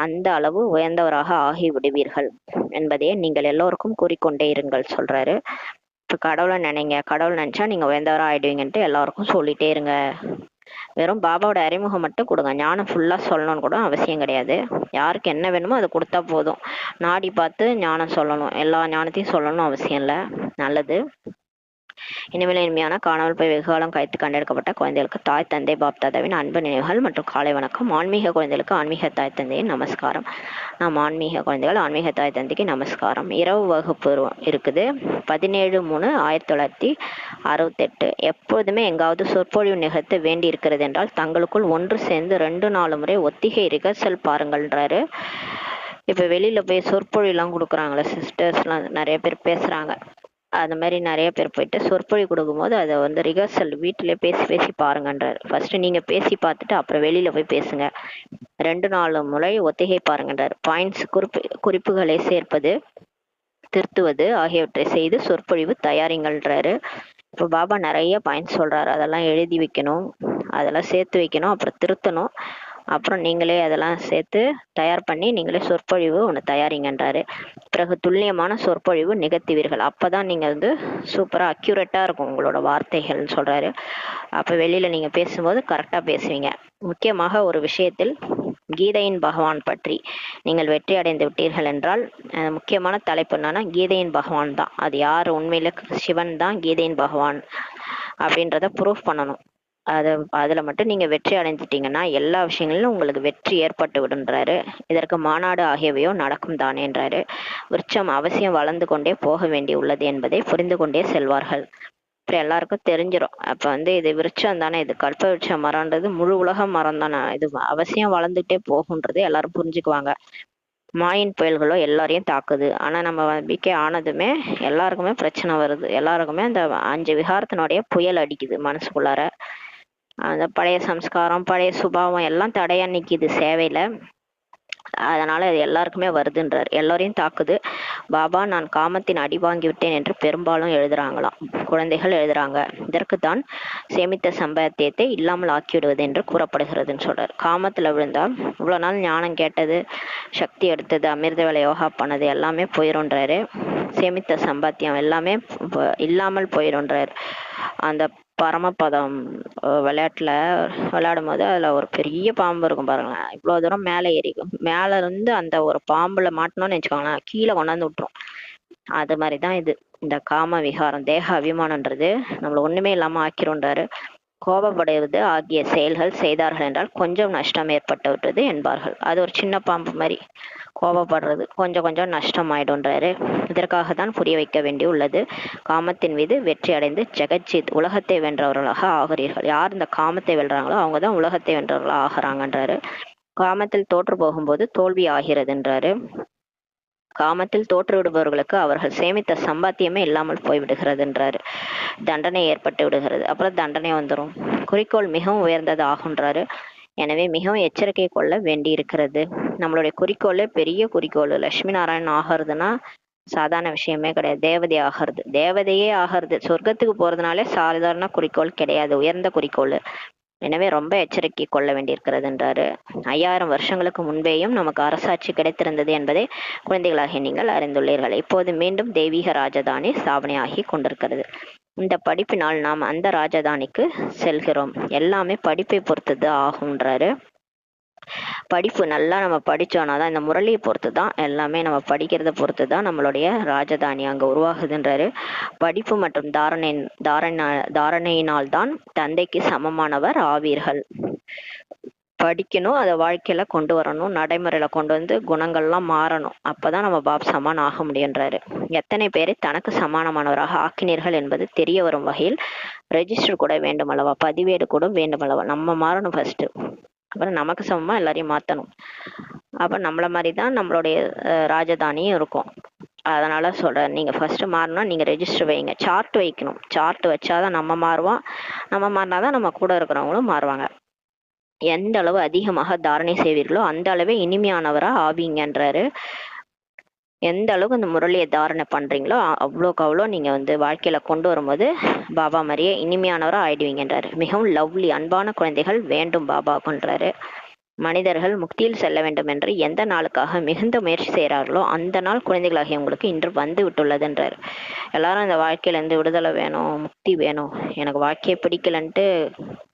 அந்த அளவு உயர்ந்தவராக ஆகி விடுவீர்கள் என்பதையே நீங்கள் எல்லோருக்கும் கூறிக்கொண்டே இருங்கள் சொல்றாரு. இப்ப கடவுளை நினைங்க, கடவுள் நினைச்சா நீங்க உயர்ந்தவரா ஆயிடுவீங்கன்ட்டு எல்லாருக்கும் சொல்லிட்டே இருங்க. வெறும் பாபாவோட அறிமுகம் மட்டும் கொடுங்க, ஞானம் ஃபுல்லா சொல்லணும்னு கூட அவசியம் கிடையாது. யாருக்கு என்ன வேணுமோ அதை கொடுத்தா போதும். நாடி பார்த்து ஞானம் சொல்லணும், எல்லா ஞானத்தையும் சொல்லணும் அவசியம் இல்லை. நல்லது. இனிமேல் இனிமையான காணாமல் போய் வெகுகாலம் கழித்து கண்டெடுக்கப்பட்ட குழந்தைகளுக்கு தாய் தந்தை பாப்தாதாவின் அன்பு நினைவுகள் மற்றும் காலை வணக்கம். ஆன்மீக குழந்தைகளுக்கு ஆன்மீக தாய் தந்தையின் நமஸ்காரம். நாம் ஆன்மீக குழந்தைகள் ஆன்மீக தாய் தந்தைக்கு நமஸ்காரம். இரவு வகுப்பு இருக்குது 17/3/1968. எப்போதுமே எங்காவது சொற்பொழிவு நிகழ்த்த வேண்டி இருக்கிறது என்றால் தங்களுக்குள் ஒன்று சேர்ந்து 2-4 முறை ஒத்திகை ரிகர்சல் பாருங்கள்ன்றாரு. இப்போ வெளியில போய் சொற்பொழிலாம் கொடுக்குறாங்களே சிஸ்டர்ஸ்லாம், நிறைய பேர் பேசுறாங்க. அந்த மாதிரி நிறைய பேர் போயிட்டு சொற்பொழி கொடுக்கும்போது அதை ரிகர்சல் வீட்டிலே பேசி பேசி பாருங்கன்றாரு. ஃபர்ஸ்ட் நீங்க பேசி பார்த்துட்டு அப்புறம் வெளியில போய் பேசுங்க. 2-4 முறை ஒத்திகை பாருங்கன்றாரு. பாயிண்ட்ஸ் குறிப்புகளை சேர்ப்பது, திருத்துவது ஆகியவற்றை செய்து சொற்பொழிவு தயாரிங்கள்ன்றாரு. இப்போ பாபா நிறைய பாயிண்ட்ஸ் சொல்றாரு, அதெல்லாம் எழுதி வைக்கணும், அதெல்லாம் சேர்த்து வைக்கணும், அப்புறம் திருத்தணும், அப்புறம் நீங்களே அதெல்லாம் சேர்த்து தயார் பண்ணி நீங்களே சொற்பொழிவு ஒன்று தயாரிங்கன்றாரு. பிறகு துல்லியமான சொற்பொழிவு நிகழ்த்துவீர்கள், அப்பதான் நீங்க சூப்பரா அக்யூரேட்டா இருக்கும் உங்களோட வார்த்தைகள்னு சொல்றாரு. அப்ப வெளியில நீங்க பேசும்போது கரெக்டா பேசுவீங்க. முக்கியமாக ஒரு விஷயத்தில் கீதையின் பகவான் பற்றி நீங்கள் வெற்றி அடைந்து விட்டீர்கள் என்றால் முக்கியமான தலைப்பு என்னன்னா கீதையின் பகவான் தான். அது யார், உண்மையில சிவன் தான் கீதையின் பகவான் அப்படின்றத ப்ரூஃப் பண்ணணும். அதுல மட்டும் நீங்க வெற்றி அடைஞ்சிட்டீங்கன்னா எல்லா விஷயங்களிலும் உங்களுக்கு வெற்றி ஏற்பட்டு விடுன்றாரு. இதற்கு மாநாடு ஆகியவையோ நடக்கும் தானேன்றாரு. விருட்சம் அவசியம் வளர்ந்து கொண்டே போக வேண்டி உள்ளது என்பதை புரிந்து கொண்டே செல்வார்கள். அப்புறம் எல்லாருக்கும் தெரிஞ்சிடும். அப்ப இது விருட்சம் தானே, இது கல்ப விருட்ச மரம்ன்றது முழு உலக மரம் தானே, இது அவசியம் வளர்ந்துட்டே போகுன்றது எல்லாரும் புரிஞ்சுக்குவாங்க. மாயின் புயல்களோ எல்லாரையும் தாக்குது. ஆனா நம்ம பிகே ஆனதுமே எல்லாருக்குமே பிரச்சனை வருது. எல்லாருக்குமே அந்த 5 விகாரத்தினுடைய புயல் அடிக்குது மனசுக்குள்ளார. அந்த பழைய சம்ஸ்காரம் பழைய சுபாவம் எல்லாம் தடையா நிக்குது சேவையில. அதனால அது எல்லாருக்குமே வருதுன்றார். எல்லாரையும் தாக்குது. பாபா நான் காமத்தின் அடி வாங்கி விட்டேன் என்று பெரும்பாலும் எழுதுறாங்களாம், குழந்தைகள் எழுதுறாங்க. இதற்கு தான் சேமித்த சம்பாத்தியத்தை இல்லாமல் ஆக்கிவிடுவது என்று கூறப்படுகிறதுன்னு சொல்றாரு. காமத்துல விழுந்தா இவ்வளவு நாள் ஞானம் கேட்டது, சக்தி எடுத்தது, அமிர்த வேலை யோகா பண்ணது எல்லாமே போயிருன்றாரு. சேமித்த சம்பாத்தியம் எல்லாமே இல்லாமல் போயிருன்றாரு. அந்த பரமபதம் விளையாடும் போது அதுல ஒரு பெரிய பாம்பு இருக்கும் பாருங்களேன், இவ்வளவு தூரம் மேல ஏறிக்கும். மேல இருந்து அந்த ஒரு பாம்புல மாட்டணும்னு வச்சுக்கோங்களேன், கீழே கொண்டாந்து விட்டுரும். அது மாதிரிதான் இந்த காம விகாரம் தேக அபிமானன்றது நம்மள ஒண்ணுமே இல்லாம ஆக்கிருன்றாரு. கோபப்படுவது ஆகிய செயல்கள் செய்தார்கள் என்றால் கொஞ்சம் நஷ்டம் ஏற்பட்டு விட்டது என்பார்கள். அது ஒரு சின்ன பாம்பு மாதிரி கோபப்படுறது கொஞ்சம் கொஞ்சம் நஷ்டமாயிடும்ன்றாரு. இதற்காக தான் புரிய வைக்க வேண்டி உள்ளது. காமத்தின் மீது வெற்றி அடைந்து ஜெகஜித் உலகத்தை வென்றவர்களாக ஆகிறீர்கள். யார் இந்த காமத்தை வெல்றாங்களோ அவங்கதான் உலகத்தை வென்றவர்களாக ஆகிறாங்கன்றாரு. காமத்தில் தோற்று போகும்போது தோல்வி ஆகிறதுன்றாரு. காமத்தில் தோற்று விடுபவர்களுக்கு அவர்கள் சேமித்த சம்பாத்தியமே இல்லாமல் போய்விடுகிறதுன்றாரு. தண்டனை ஏற்பட்டு விடுகிறது. அப்புறம் தண்டனை வந்துடும். குறிக்கோள் மிகவும் உயர்ந்தது ஆகுன்றாரு. எனவே மிகவும் எச்சரிக்கை கொள்ள வேண்டி இருக்கிறது. நம்மளுடைய குறிக்கோளே பெரிய குறிக்கோள். லட்சுமி நாராயணன் ஆகிறதுனா சாதாரண விஷயமே கிடையாது. தேவதை ஆகிறது, தேவதையே ஆகிறது. சொர்க்கத்துக்கு போறதுனாலே சாதாரண குறிக்கோள் கிடையாது, உயர்ந்த குறிக்கோள். எனவே ரொம்ப எச்சரிக்கை கொள்ள வேண்டியிருக்கிறதுன்றாரு. 5000 வருஷங்களுக்கு முன்பேயும் நமக்கு அரசாட்சி கிடைத்திருந்தது என்பதை குழந்தைகளாகிய நீங்கள் அறிந்துள்ளீர்கள். இப்போது மீண்டும் தெய்வீக ராஜதானி ஸ்தாபனையாகி கொண்டிருக்கிறது. இந்த படிப்பினால் நாம் அந்த ராஜதானிக்கு செல்கிறோம். எல்லாமே படிப்பை பொறுத்தது ஆகுன்றாரு. படிப்பு நல்லா நம்ம படித்தோன்னா தான், இந்த முரளியை பொறுத்து தான் எல்லாமே, நம்ம படிக்கிறத பொறுத்து தான் நம்மளுடைய ராஜதானி அங்கே உருவாகுதுன்றாரு. படிப்பு மற்றும் தாரணையினால் தான் தந்தைக்கு சமமானவர் ஆவீர்கள். படிக்கணும், அதை வாழ்க்கையில கொண்டு வரணும், நடைமுறையில கொண்டு வந்து குணங்கள்லாம் மாறணும். அப்பதான் நம்ம பாப் சமான் ஆக முடியுன்றாரு. எத்தனை பேரை தனக்கு சமானமானவராக ஆக்கினீர்கள் என்பது தெரிய வரும் வகையில் ரெஜிஸ்டர் கூட வேண்டுமல்லவா, பதிவேடு கூட வேண்டுமல்லவா. நம்ம மாறணும் ஃபர்ஸ்ட், அப்புறம் நமக்கு சமமா எல்லாரையும் மாத்தணும். அப்ப நம்மள மாதிரி தான் நம்மளுடைய ராஜதானியும் இருக்கும். அதனால சொல்றேன், நீங்க ஃபர்ஸ்ட் மாறணும், நீங்க ரெஜிஸ்டர் வைங்க, சார்ட் வைக்கணும். சார்ட் வச்சாதான் நம்ம மாறுவோம், நம்ம மாறினாதான் நம்ம கூட இருக்கிறவங்களும் மாறுவாங்க. எந்த அளவு அதிகமாக தாரணை செய்வீர்களோ அந்த அளவே இனிமையானவரா ஆவீங்கன்றாரு. எந்த அளவுக்கு அந்த முரளியை தாரணை பண்றீங்களோ அவ்வளோக்கு அவ்வளோ நீங்க வந்து வாழ்க்கையில கொண்டு வரும்போது பாபா மாதிரியே இனிமையானவரா ஆயிடுவீங்கன்றாரு. மிகவும் லவ்லி அன்பான குழந்தைகள் வேண்டும் பாபாக்குன்றாரு. மனிதர்கள் முக்தியில் செல்ல வேண்டும் என்று எந்த நாளுக்காக மிகுந்த முயற்சி செய்கிறார்களோ அந்த நாள் குழந்தைகளாகிய உங்களுக்கு இன்று வந்து விட்டுள்ளதுன்றாரு. எல்லாரும் இந்த வாழ்க்கையில இருந்து விடுதலை வேணும், முக்தி வேணும், எனக்கு வாழ்க்கையை பிடிக்கலன்ட்டு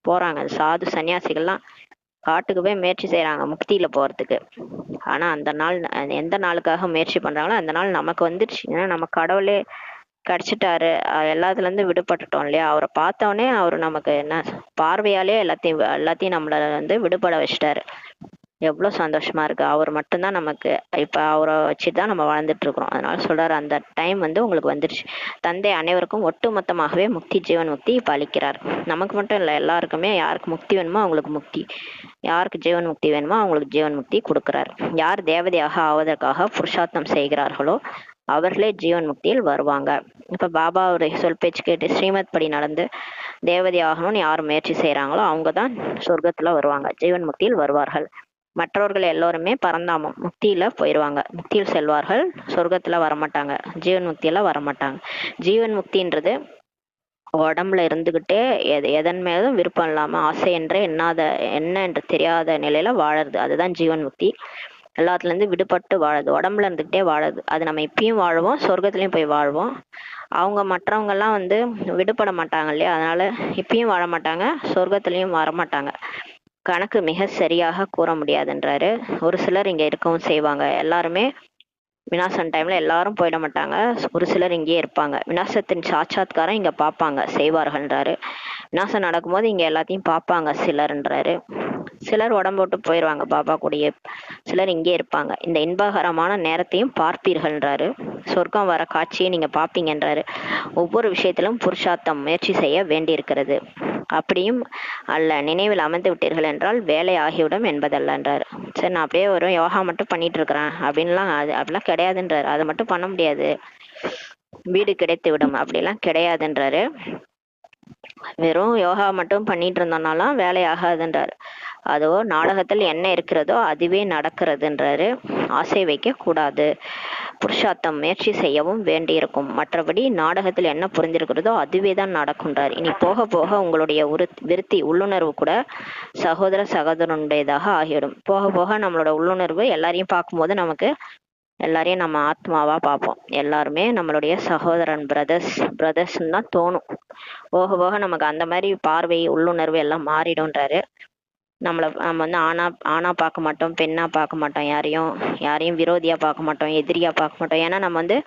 போறாங்க. சாது சன்னியாசிகள்லாம் காட்டுக்கு போய் முயற்சி செய்யறாங்க முக்தியில போறதுக்கு. ஆனா அந்த நாள் எந்த நாளுக்காக முயற்சி பண்றாங்களோ அந்த நாள் நமக்கு வந்துருச்சு. ஏன்னா நம்ம கடவுளே கிடைச்சிட்டாரு, எல்லாத்துல இருந்து விடுபட்டுட்டோம் இல்லையா. அவரை பார்த்தோன்னே அவர் நமக்கு என்ன பார்வையாலே எல்லாத்தையும் நம்மள வந்து விடுபட வச்சுட்டாரு. எவ்வளவு சந்தோஷமா இருக்கு. அவர் மட்டும்தான் நமக்கு, இப்ப அவரை வச்சுதான் நம்ம வாழ்ந்துட்டு இருக்கிறோம். அதனால சொல்றாரு, அந்த டைம் வந்து உங்களுக்கு வந்துருச்சு. தந்தை அனைவருக்கும் ஒட்டுமொத்தமாகவே முக்தி, ஜீவன் முக்தி இப்ப அளிக்கிறார். நமக்கு மட்டும் இல்ல, எல்லாருக்குமே. யாருக்கு முக்தி வேணுமோ அவங்களுக்கு முக்தி, யாருக்கு ஜீவன் முக்தி வேணுமோ அவங்களுக்கு ஜீவன் முக்தி கொடுக்கிறார். யார் தேவதையாக ஆவதற்காக புருஷார்த்தம் செய்கிறார்களோ அவர்களே ஜீவன் முக்தியில் வருவாங்க. இப்ப பாபா ஒரு சொல் பேச்சு கேட்டு ஸ்ரீமத் படி நடந்து தேவதை ஆகணும்னு யார் முயற்சி செய்யறாங்களோ அவங்கதான் சொர்க்கத்துல வருவாங்க, ஜீவன் முக்தியில் வருவார்கள். மற்றவர்கள் எல்லோருமே பரந்தாமம் முக்தியில போயிடுவாங்க, முக்தியில் செல்வார்கள், சொர்க்கத்துல வரமாட்டாங்க, ஜீவன் முக்தியில வரமாட்டாங்க. ஜீவன் முக்தின்றது உடம்புல இருந்துகிட்டே எதன் மேலும் விருப்பம் இல்லாம ஆசை என்றே என்ன என்று தெரியாத நிலையில வாழறது, அதுதான் ஜீவன் முக்தி. எல்லாத்துல இருந்து விடுபட்டு வாழுது, உடம்புல இருந்துகிட்டே வாழுது. அது நம்ம இப்பயும் வாழ்வோம், சொர்க்கத்துலயும் போய் வாழ்வோம். அவங்க மற்றவங்க எல்லாம் வந்து விடுபட மாட்டாங்க இல்லையா, அதனால இப்பயும் வாழ மாட்டாங்க, சொர்க்கத்திலயும் வரமாட்டாங்க. கணக்கு மிக சரியாக கூற முடியாதுன்றாரு. ஒரு சிலர் இங்க இருக்கவும் செய்வாங்க. எல்லாருமே விநாசம் டைம்ல எல்லாரும் போயிட மாட்டாங்க, ஒரு சிலர் இங்கேயே இருப்பாங்க. விநாசத்தின் சாட்சாத்காரம் இங்க பார்ப்பாங்க செய்வார்கள்ன்றாரு. விநாசம் நடக்கும்போது இங்க எல்லாத்தையும் பார்ப்பாங்க சிலர்ன்றாரு. சிலர் உடம்பு விட்டு போயிடுவாங்க பாபா கூடயே, சிலர் இங்கே இருப்பாங்க. இந்த இன்பகரமான நேரத்தையும் பார்ப்பீர்கள்ன்றாரு. சொர்க்கம் வர காட்சியை நீங்க பார்ப்பீங்கன்றாரு. ஒவ்வொரு விஷயத்திலும் புருஷார்த்தம் முயற்சி செய்ய வேண்டியிருக்கிறது. அப்படியும் அல்ல, நினைவில் அமர்ந்து விட்டீர்கள் என்றால் வேலை ஆகிவிடும் என்பதல்லன்றாரு. சரி, நான் அப்படியே ஒரு யோகா மட்டும் பண்ணிட்டு இருக்கிறேன் அப்படின்லாம் அப்படிலாம் கிடையாதுன்றாரு. அதை மட்டும் பண்ண முடியாது, வீடு கிடைத்து விடும் அப்படிலாம் கிடையாதுன்றாரு. வெறும் யோகா மட்டும் பண்ணிட்டு இருந்தோம்னாலாம் வேலை ஆகாதுன்றாரு. அதோ நாடகத்தில் என்ன இருக்கிறதோ அதுவே நடக்கிறதுன்றாரு. ஆசை வைக்க கூடாது, புருஷார்த்தம் முயற்சி செய்யவும் வேண்டியிருக்கும். மற்றபடி நாடகத்தில் என்ன புரிந்திருக்கிறதோ அதுவே தான் நடக்கும்ன்றார். இனி போக போக உங்களுடைய விருத்தி உள்ளுணர்வு கூட சகோதரனுடையதாக ஆகிவிடும். போக போக நம்மளோட உள்ளுணர்வு எல்லாரையும் பார்க்கும்போது நமக்கு எல்லாரையும் நம்ம ஆத்மாவா பார்ப்போம். எல்லாருமே நம்மளுடைய சகோதரன், பிரதர்ஸ்ன்னு தான் தோணும். போக போக நமக்கு அந்த மாதிரி பார்வை உள்ளுணர்வு எல்லாம் மாறிடும்ன்றாரு. நம்ம வந்து ஆணா பார்க்க மாட்டோம், பெண்ணா பார்க்க மாட்டோம், யாரையும் விரோதியா பார்க்க மாட்டோம், எதிரியா பார்க்க மாட்டோம். ஏன்னா நம்ம வந்து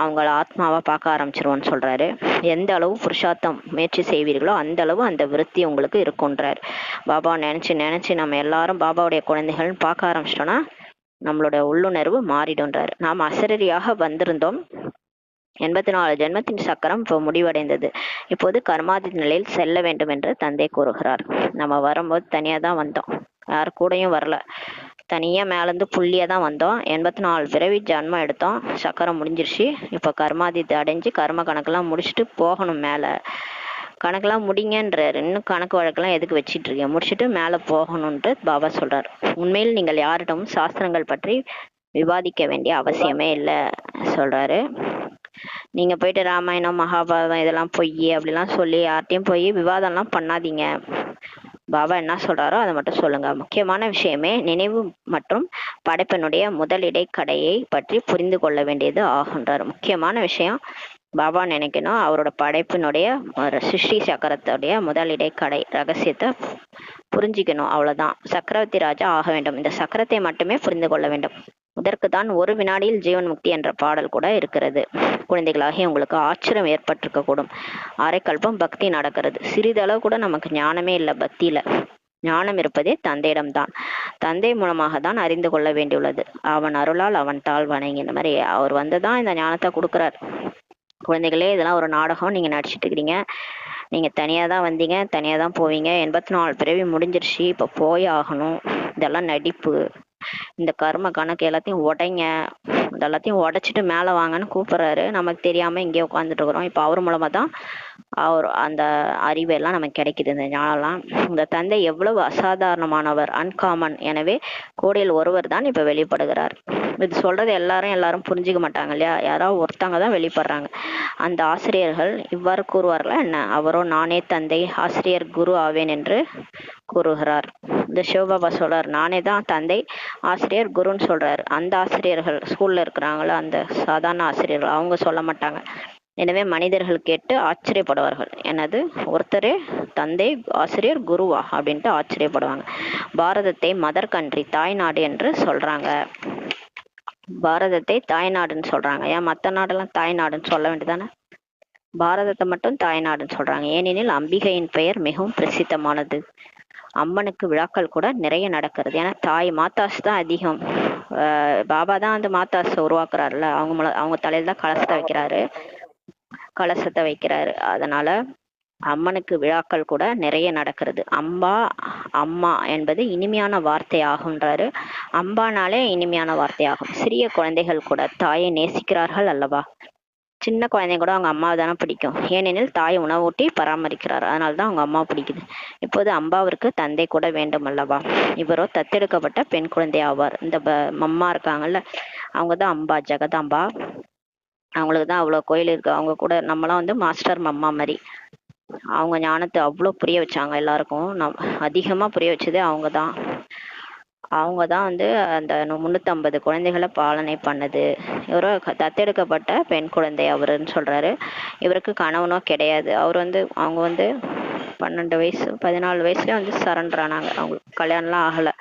அவங்கள ஆத்மாவா பார்க்க ஆரம்பிச்சிருவோம்னு சொல்றாரு. எந்த அளவு புருஷார்த்தம் முயற்சி செய்வீர்களோ அந்த அளவு அந்த விருத்தி உங்களுக்கு இருக்குன்றாரு. பாபா நினைச்சு நம்ம எல்லாரும் பாபாவுடைய குழந்தைகள்னு பார்க்க ஆரம்பிச்சிட்டோம்னா நம்மளோட உள்ளுணர்வு மாறிடும்ன்றாரு. நாம் அசரீரியாக வந்திருந்தோம், 84 ஜென்மத்தின் சக்கரம் இப்போ முடிவடைந்தது. இப்போது கர்மாதி நிலையில் செல்ல வேண்டும் என்று தந்தை கூறுகிறார். நம்ம வரும்போது தனியா தான் வந்தோம், யாரு கூடயும் வரல, தனியா மேலேருந்து புள்ளியா தான் வந்தோம். 84 பிறவி ஜன்மம் எடுத்தோம், சக்கரம் முடிஞ்சிருச்சு. இப்போ கர்மாதித்தை அடைஞ்சு கர்ம கணக்கெல்லாம் முடிச்சுட்டு போகணும் மேலே. கணக்கெல்லாம் முடிங்கன்றாரு. இன்னும் கணக்கு வழக்கெல்லாம் எதுக்கு வச்சிட்டு இருக்கீங்க, முடிச்சுட்டு மேலே போகணுன்ட்டு பாபா சொல்றாரு. உண்மையில் நீங்கள் யாரிடமும் சாஸ்திரங்கள் பற்றி விவாதிக்க வேண்டிய அவசியமே இல்லை சொல்றாரு. நீங்க போயிட்டு ராமாயணம் மகாபாரதம் இதெல்லாம் பொய் அப்படிலாம் சொல்லி யார்ட்டையும் போய் விவாதம்லாம் பண்ணாதீங்க. பாபா என்ன சொல்றாரோ அதை மட்டும் சொல்லுங்க. முக்கியமான விஷயமே நினைவு மற்றும் படைப்பினுடைய முதலிடை கடையை பற்றி புரிந்து கொள்ள வேண்டியது ஆகுன்றார். முக்கியமான விஷயம் பாபா நினைக்கணும் அவரோட படைப்பினுடைய ஒரு சிருஷ்டி சக்கரத்துடைய முதல் இடைக்கடை ரகசியத்தை புரிஞ்சிக்கணும். அவ்வளவுதான். சக்கரவர்த்தி ராஜா ஆக வேண்டும். இந்த சக்கரத்தை மட்டுமே புரிந்து கொள்ள வேண்டும். இதற்கு தான் ஒரு வினாடியில் ஜீவன் முக்தி என்ற பாடல் கூட இருக்கிறது. குழந்தைகளாகி உங்களுக்கு ஆச்சரியம் ஏற்பட்டிருக்க கூடும். அரைக்கல்பம் பக்தி நடக்கிறது. சிறிதளவு கூட நமக்கு ஞானமே இல்லை பக்தியில. ஞானம் இருப்பதே தந்தையிடம்தான். தந்தை மூலமாக தான் அறிந்து கொள்ள வேண்டியுள்ளது. அவன் அருளால் அவன் தாழ் வணங்கி, இந்த மாதிரி அவர் வந்துதான் இந்த ஞானத்தை கொடுக்குறார். குழந்தைகளே, இதெல்லாம் ஒரு நாடகம். நீங்க நடிச்சிட்டு இருக்கிறீங்க. நீங்க தனியா தான் வந்தீங்க, தனியா தான் போவீங்க. 84 பிறவி முடிஞ்சிருச்சு, இப்ப போய் ஆகணும். இதெல்லாம் நடிப்பு. இந்த கர்ம கணக்கு எல்லாத்தையும் உடைங்க. இதெல்லாத்தையும் உடைச்சிட்டு மேல வாங்கன்னு கூப்பிடுறாரு. நமக்கு தெரியாம இங்கே உட்காந்துட்டு இருக்கிறோம். இப்ப அவர் மூலமா தான் அவர் அந்த அறிவு எல்லாம் நமக்கு கிடைக்குது. இந்த ஞானம்லாம். இந்த தந்தை எவ்வளவு அசாதாரணமானவர், அன்காமன். எனவே கோடியில் ஒருவர் தான் இப்ப வெளிப்படுகிறார். இது சொல்றது எல்லாரும் புரிஞ்சுக்க மாட்டாங்க இல்லையா? யாராவது ஒருத்தவங்க தான் வெளிப்படுறாங்க. அந்த ஆசிரியர்கள் இவ்வாறு கூறுவார்களா என்ன? அவரோ நானே தந்தை, ஆசிரியர், குரு ஆவேன் என்று கூறுகிறார். இந்த சிவபாபா சொல்றார், நானே தான் தந்தை, ஆசிரியர், குருன்னு சொல்றாரு. அந்த ஆசிரியர்கள் ஸ்கூல்ல இருக்கிறாங்களோ அந்த சாதாரண ஆசிரியர்கள் அவங்க சொல்ல மாட்டாங்க. எனவே மனிதர்கள் கேட்டு ஆச்சரியப்படுவார்கள். எனது ஒருத்தரே தந்தை, ஆசிரியர், குருவா அப்படின்ட்டு ஆச்சரியப்படுவாங்க. பாரதத்தை மதர் கண்ட்ரி, தாய்நாடு என்று சொல்றாங்க. பாரதத்தை தாய்நாடுன்னு சொல்றாங்க. ஏன் மற்ற நாடெல்லாம் தாய்நாடுன்னு சொல்ல வேண்டியதானே? பாரதத்தை மட்டும் தாய்நாடுன்னு சொல்றாங்க. ஏனெனில் அம்பிகையின் பெயர் மிகவும் பிரசித்தமானது. அம்மனுக்கு விழாக்கள் கூட நிறைய நடக்கிறது. ஏன்னா தாய் மாதாஸ் தான் அதிகம். பாபா தான் அந்த மாதாஸ் உருவாக்குறாருல, அவங்க தலையில தான் கலசத்தை வைக்கிறாரு. அதனால அம்மனுக்கு விழாக்கள் கூட நிறைய நடக்கிறது. அம்பா, அம்மா என்பது இனிமையான வார்த்தை ஆகுன்றாரு. அம்பானாலே இனிமையான வார்த்தை ஆகும். சிறிய குழந்தைகள் கூட தாயை நேசிக்கிறார்கள் அல்லவா? சின்ன குழந்தைங்க கூட அவங்க அம்மாவை தானே பிடிக்கும். ஏனெனில் தாய் உணவூட்டி பராமரிக்கிறார். அதனால்தான் அவங்க அம்மா பிடிக்குது. இப்போது அம்பாவிற்கு தந்தை கூட வேண்டும் அல்லவா? இவரோ தத்தெடுக்கப்பட்ட பெண் குழந்தை ஆவார். இந்த மம்மா இருக்காங்கல்ல, அவங்கதான் அம்பா, ஜெகதாம்பா. அவங்களுக்கு தான் அவ்வளவு கோயில் இருக்கு. அவங்க கூட நம்மளாம் மாஸ்டர் மம்மா மாதிரி. அவங்க ஞானத்தை அவ்வளவு புரிய வச்சாங்க எல்லாருக்கும். அதிகமா புரிய வச்சதே அவங்கதான். அவங்கதான் அந்த 350 குழந்தைகளை பாலனை பண்ணது. இவரோ தத்தெடுக்கப்பட்ட பெண் குழந்தை அவருன்னு சொல்றாரு. இவருக்கு கணவனோ கிடையாது. அவர் அவங்க 12 வயசு 14 வயசுலயே சரண்டர் ஆனாங்க. அவங்களுக்கு கல்யாணம்லாம் ஆகல.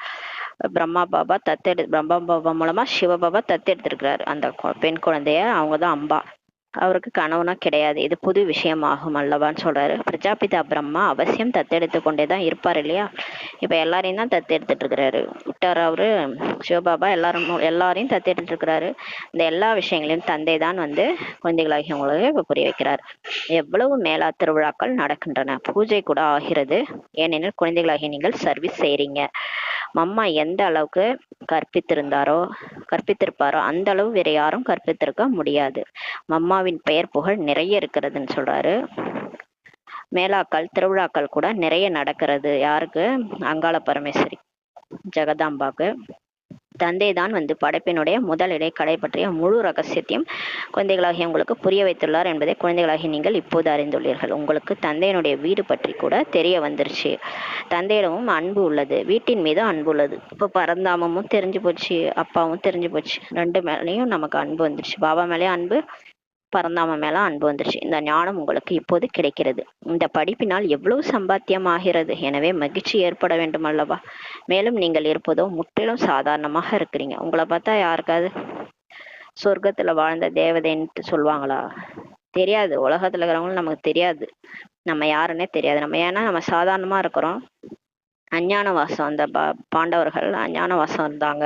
பிரம்மா பாபா மூலமா சிவபாபா தத்தெடுத்திருக்கிறாரு அந்த பெண் குழந்தைய. அவங்கதான் அம்பா. அவருக்கு கணவனா கிடையாது. இது புது விஷயமாகும் அல்லவான்னு சொல்றாரு. பிரஜாபிதா பிரம்மா அவசியம் தத்தெடுத்து கொண்டேதான் இருப்பார் இல்லையா? இப்ப எல்லாரையும் தான் தத்தெடுத்துட்டு இருக்கிறாரு. விட்டார் அவரு சிவபாபா. எல்லாரையும் தத்தெடுத்துட்டு இருக்கிறாரு. இந்த எல்லா விஷயங்களையும் தந்தை தான் குழந்தைகளாகியவங்களுக்கு இப்ப புரிய வைக்கிறார். எவ்வளவு மேலா திருவிழாக்கள் நடக்கின்றன. பூஜை கூட ஆகிறது. ஏனெனில் குழந்தைகளாகிய நீங்கள் சர்வீஸ் செய்றீங்க. மம்மா எந்த அளவுக்கு கற்பித்திருப்பாரோ அந்த அளவு வேற யாரும் கற்பித்திருக்க முடியாது. மம்மாவின் பெயர் புகழ் நிறைய இருக்கிறதுன்னு சொல்றாரு. மேலாக்கள் திருவிழாக்கள் கூட நிறைய நடக்கிறது. யாருக்கு? அங்காள பரமேஸ்வரி, ஜெகதாம்பாக்கு. தந்தை தான் படைப்பினுடைய முதல் இடைக்கடை பற்றிய முழு ரகசியத்தையும் குழந்தைகளாகிய உங்களுக்கு புரிய வைத்துள்ளார் என்பதை குழந்தைகளாகிய நீங்கள் இப்போது அறிந்துள்ளீர்கள். உங்களுக்கு தந்தையினுடைய வீடு பற்றி கூட தெரிய வந்துருச்சு. தந்தையிடமும் அன்பு உள்ளது. வீட்டின் மீது அன்பு உள்ளது. இப்போ பரந்தாமமும் தெரிஞ்சு போச்சு, அப்பாவும் தெரிஞ்சு போச்சு. ரெண்டு மேலேயும் நமக்கு அன்பு வந்துருச்சு. பாபா மேலேயும் அன்பு, பரந்தாம மேல அன்பு வந்துருச்சு. இந்த ஞானம் உங்களுக்கு இப்போது கிடைக்கிறது. இந்த படிப்பினால் எவ்வளவு சம்பாத்தியம் ஆகிறது. எனவே மகிழ்ச்சி ஏற்பட வேண்டும் அல்லவா? மேலும் நீங்கள் இருப்பதோ முற்றிலும் சாதாரணமாக இருக்கிறீங்க. உங்களை பார்த்தா யாருக்காவது சொர்க்கத்துல வாழ்ந்த தேவதைன்ட்டு சொல்லுவாங்களா? தெரியாது. உலகத்துல இருக்கிறவங்களும் நமக்கு தெரியாது. நம்ம யாருன்னே தெரியாது. நம்ம சாதாரணமா இருக்கிறோம். அஞ்ஞான வாசம். அந்த பாண்டவர்கள் அஞ்ஞான வாசம் இருந்தாங்க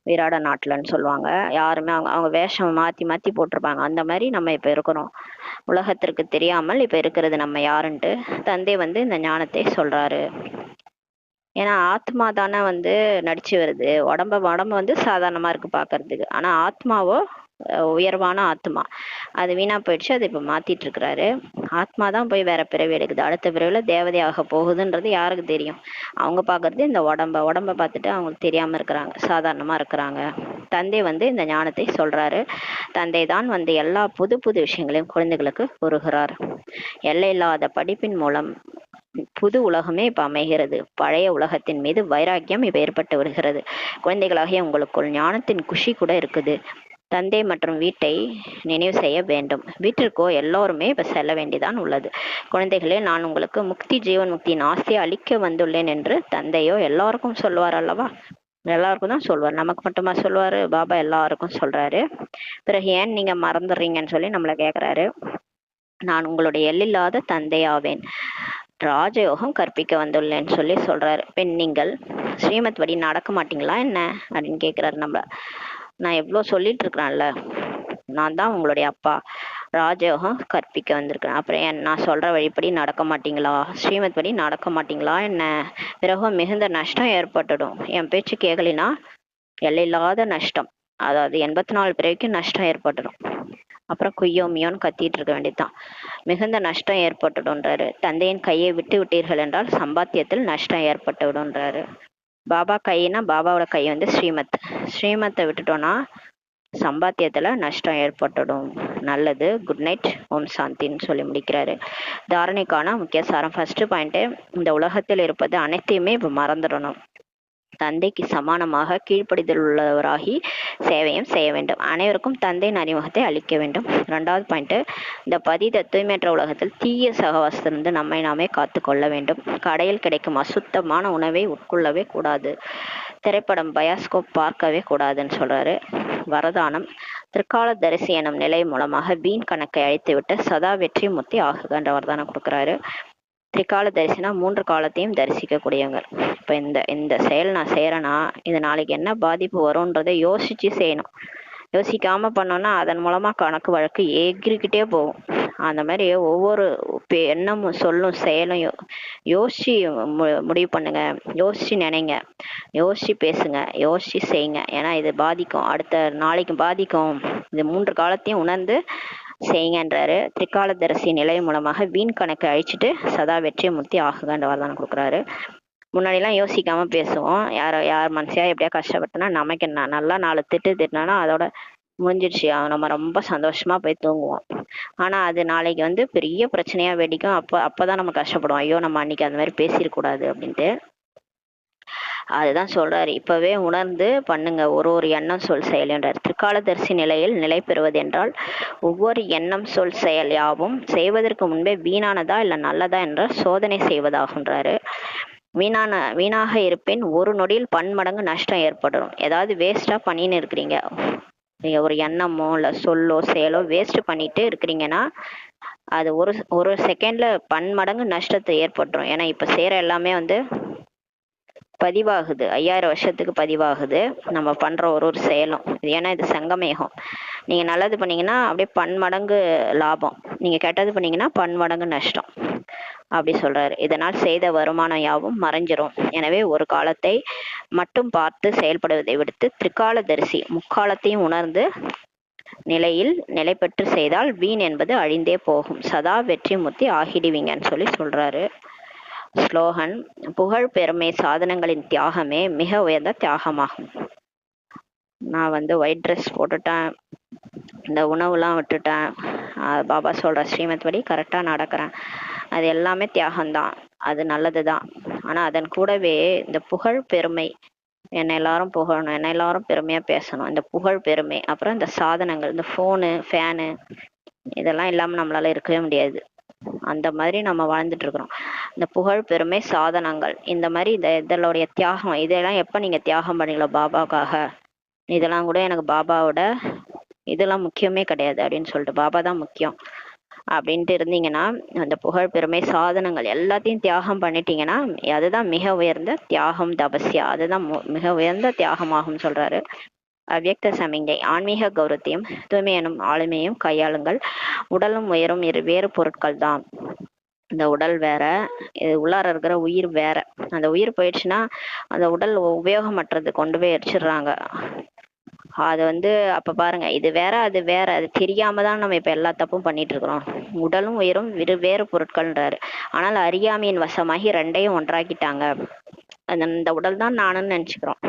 விராட நாட்டுலன்னு சொல்லுவாங்க. யாருமே அவங்க வேஷம் மாத்தி போட்டிருப்பாங்க. அந்த மாதிரி நம்ம இப்ப இருக்கிறோம். உலகத்திற்கு தெரியாமல் இப்ப இருக்கிறது நம்ம யாருன்ட்டு தந்தை இந்த ஞானத்தை சொல்றாரு. ஏன்னா ஆத்மா தானே நடிச்சு வருது. உடம்பு சாதாரணமா இருக்கு பாக்குறதுக்கு. ஆனா ஆத்மாவோ உயர்வான ஆத்மா. அது வீணா போயிடுச்சு. அது இப்ப மாத்திட்டு இருக்கிறாரு. ஆத்மா தான் போய் வேற பிறவி எடுக்குது. அடுத்த பிறவில தேவதையாக போகுதுன்றது யாருக்கு தெரியும்? அவங்க பாக்குறது இந்த உடம்ப பார்த்துட்டு அவங்களுக்கு தெரியாம இருக்கிறாங்க, சாதாரணமா இருக்கிறாங்க. தந்தை இந்த ஞானத்தை சொல்றாரு. தந்தை தான் எல்லா புது விஷயங்களையும் குழந்தைகளுக்கு கூறுகிறார். எல்லையில்லாத படிப்பின் மூலம் புது உலகமே இப்ப அமைகிறது. பழைய உலகத்தின் மீது வைராக்கியம் இப்ப ஏற்பட்டு வருகிறது. குழந்தைகளாகிய உங்களுக்குள் ஞானத்தின் குஷி கூட இருக்குது. தந்தை மற்றும் வீட்டை நினைவு செய்ய வேண்டும். வீட்டிற்கோ எல்லோருமே இப்ப செல்ல வேண்டிதான் உள்ளது. குழந்தைகளே, நான் உங்களுக்கு முக்தி, ஜீவன் முக்தியின் ஆசையை அளிக்க வந்துள்ளேன் என்று தந்தையோ எல்லாருக்கும் சொல்வார் அல்லவா? எல்லாருக்கும் தான் சொல்வார், நமக்கு மட்டுமா சொல்வாரு? பாபா எல்லாருக்கும் சொல்றாரு. பிறகு ஏன் நீங்க மறந்துடுறீங்கன்னு சொல்லி நம்மள கேக்குறாரு. நான் உங்களுடைய எல்லில்லாத தந்தையாவேன், ராஜயோகம் கற்பிக்க வந்துள்ளேன்னு சொல்லி சொல்றாரு. பெண், நீங்கள் ஸ்ரீமத் படி நடக்க மாட்டீங்களா என்ன அப்படின்னு கேக்குறாரு நம்மள. நான் எவ்வளோ சொல்லிட்டு இருக்கிறேன்ல, நான் தான் உங்களுடைய அப்பா, ராஜயோகம் கற்பிக்க வந்திருக்கிறேன். அப்புறம் ஏன் நான் சொல்ற வழிப்படி நடக்க மாட்டீங்களா? ஸ்ரீமத் படி நடக்க மாட்டீங்களா என்ன? பிறகு மிகுந்த நஷ்டம் ஏற்பட்டுடும். என் பேச்சு கேட்கலினா எல்லையில்லாத நஷ்டம், அதாவது 84 பிறவிக்கு நஷ்டம் ஏற்பட்டுடும். அப்புறம் குய்யோமியோன்னு கத்திட்டு இருக்க வேண்டியதுதான். மிகுந்த நஷ்டம் ஏற்பட்டுடும்ன்றாரு. தந்தையின் கையை விட்டு விட்டீர்கள் என்றால் சம்பாத்தியத்தில் நஷ்டம் ஏற்பட்டு விடும்ன்றாரு. பாபா கையினா பாபாவோட கை வந்து ஸ்ரீமத். ஸ்ரீமத்தை விட்டுட்டோம்னா சம்பாத்தியத்துல நஷ்டம் ஏற்பட்டுடும். நல்லது, குட் நைட், ஓம் சாந்தின்னு சொல்லி முடிக்கிறாரு. தாரணைக்கான முக்கிய சாரம். ஃபர்ஸ்ட் பாயிண்ட், இந்த உலகத்தில் இருப்பது அனைத்தையுமே இப்ப மறந்துடணும். தந்தைக்கு சமானமாக கீழ்ப்படிதல் உள்ளவராகி சேவையும் செய்ய வேண்டும். அனைவருக்கும் தந்தையின் அறிமுகத்தை அளிக்க வேண்டும். 2வது பாயிண்ட், இந்த பதித தூய்மையற்ற உலகத்தில் தீய சகவாசத்திலிருந்து நம்மை நாமே காத்து கொள்ள வேண்டும். கடையில் கிடைக்கும் அசுத்தமான உணவை உட்கொள்ளவே கூடாது. திரைப்படம், பயாஸ்கோப் பார்க்கவே கூடாதுன்னு சொல்றாரு. வரதானம், திரிகால தரிசி எனும் நிலை மூலமாக வீண் கணக்கை அழித்துவிட்டு சதா வெற்றி முத்தி ஆகுகின்ற வரதானம் கொடுக்குறாரு. திரிகால தரிசினா 3 காலத்தையும் தரிசிக்க கூடியவங்க. இப்ப இந்த செயல் நான் செய்யறேன்னா இது நாளைக்கு என்ன பாதிப்பு வரும்ன்றதை யோசிச்சு செய்யணும். யோசிக்காம பண்ணோம்னா அதன் மூலமா கணக்கு வழக்கு எகிரிக்கிட்டே போகும். அந்த மாதிரி ஒவ்வொரு எண்ணமும் சொல்லும் செயலும் யோசிச்சு முடிவு பண்ணுங்க. யோசிச்சு நினைங்க, யோசிச்சு பேசுங்க, யோசிச்சு செய்யுங்க. ஏன்னா இது பாதிக்கும், அடுத்த நாளைக்கு பாதிக்கும். இது 3 காலத்தையும் உணர்ந்து செய்யுங்கன்றாரு. திரிகாலதரிசி நிலை மூலமாக வீண் கணக்கை அழிச்சிட்டு சதா வெற்றி முத்தி ஆகுகன்ற வரதானம் கொடுக்குறாரு. முன்னாடிலாம் யோசிக்காம பேசுவோம். யார் மனசையா எப்படியா கஷ்டப்பட்டனா நமக்கு என்ன, நல்லா 4 திட்டு திட்டினா அதோட முடிஞ்சிடுச்சு, நம்ம ரொம்ப சந்தோஷமா போய் தூங்குவோம். ஆனா அது நாளைக்கு வந்து பெரிய பிரச்சனையா வெடிக்கும். அப்பதான் நம்ம கஷ்டப்படுவோம், ஐயோ நம்ம அன்னைக்கு அந்த மாதிரி பேசிடக்கூடாது அப்படின்ட்டு. அதுதான் சொல்றாரு, இப்பவே உணர்ந்து பண்ணுங்க ஒரு எண்ணம் சொல் செயல் என்றார். திரிகாலதரிசி நிலையில் நிலை பெறுவது என்றால் ஒவ்வொரு எண்ணம் சொல் செயல் யாவும் செய்வதற்கு முன்பே வீணானதா இல்ல நல்லதா என்ற சோதனை செய்வதாகுன்றாரு. வீணாக இருப்பேன் ஒரு நொடியில் பன்மடங்கு நஷ்டம் ஏற்படும். ஏதாவது வேஸ்டா பண்ணின்னு இருக்கிறீங்க, நீங்க ஒரு எண்ணமோ இல்ல சொல்லோ செயலோ வேஸ்ட் பண்ணிட்டு இருக்கிறீங்கன்னா அது ஒரு செகண்ட்ல பன்மடங்கு நஷ்டத்தை ஏற்பட்டுரும். ஏன்னா இப்ப செய்யற எல்லாமே வந்து பதிவாகுது, 5000 வருஷத்துக்கு பதிவாகுது நம்ம பண்ற ஒரு செயலும். ஏன்னா இது சங்கமேகம். நீங்க நல்லது பண்ணீங்கன்னா அப்படியே பன்மடங்கு லாபம், நீங்க கெட்டது பண்ணீங்கன்னா பன்மடங்கு நஷ்டம் அப்படி சொல்றாரு. இதனால் செய்த வருமானம் யாவும் மறைஞ்சிரும். எனவே ஒரு காலத்தை மட்டும் பார்த்து செயல்படுவதை விடுத்து திரிகாலதரிசி முக்காலத்தையும் உணர்ந்து நிலையில் நிலை பெற்று செய்தால் வீண் என்பது அழிந்தே போகும். சதா வெற்றி முத்தி ஆகிடுவீங்கன்னு சொல்லி சொல்றாரு. ஸ்லோகன், புகழ் பெருமை சாதனங்களின் தியாகமே மிக உயர்ந்த தியாகமாகும். நான் வந்து ஒயிட் ட்ரெஸ் போட்டுட்டேன், இந்த உணவுலாம் விட்டுட்டேன், பாபா சொல்ற ஸ்ரீமத் படி கரெக்டா நடக்கிறேன், அது எல்லாமே தியாகம்தான், அது நல்லதுதான். ஆனா அதன் கூடவே இந்த புகழ் பெருமை, என்னை எல்லாரும் புகழணும், என்னை எல்லாரும் பெருமையா பேசணும், இந்த புகழ் பெருமை, அப்புறம் இந்த சாதனங்கள், இந்த ஃபோனு ஃபேனு இதெல்லாம் இல்லாம நம்மளால இருக்கவே முடியாது. அந்த மாதிரி நம்ம வாழ்ந்துட்டு இருக்கிறோம். இந்த புகழ் பெருமை சாதனங்கள் இந்த மாதிரி இதனுடைய தியாகம், இதெல்லாம் எப்ப நீங்க தியாகம் பண்ணீங்களோ பாபாவுக்காக, இதெல்லாம் கூட எனக்கு பாபாவோட இதெல்லாம் முக்கியமே கிடையாது அப்படின்னு சொல்லிட்டு பாபா தான் முக்கியம் அப்படின்ட்டு இருந்தீங்கன்னா, அந்த புகழ் பெருமை சாதனங்கள் எல்லாத்தையும் தியாகம் பண்ணிட்டீங்கன்னா அதுதான் மிக உயர்ந்த தியாகம். தபஸ்யா, அதுதான் மிக உயர்ந்த தியாகமாகும் சொல்றாரு. அவ்யக்த சமிங்கை, ஆன்மீக கௌரவத்தையும் தூய்மை எனும் ஆளுமையும் கையாளுங்கள். உடலும் உயரும் வேறு பொருட்கள் தான். இந்த உடல் வேற, உள்ளார இருக்கிற உயிர் வேற. அந்த உயிர் போயிடுச்சுன்னா அந்த உடல் உபயோகமற்றது கொண்டு போய் எரிச்சிடுறாங்க. அது வந்து அப்ப பாருங்க, இது வேற அது வேற, அது தெரியாம தான் நம்ம இப்ப எல்லா தப்பும் பண்ணிட்டு இருக்கிறோம். உடலும் உயிரும் வேறு பொருட்கள்ன்றாரு. ஆனால் அறியாமையின் வசமாகி ரெண்டையும் ஒன்றாக்கிட்டாங்க. அந்த உடல் தான் நானுன்னு நினைச்சுக்கிறோம்.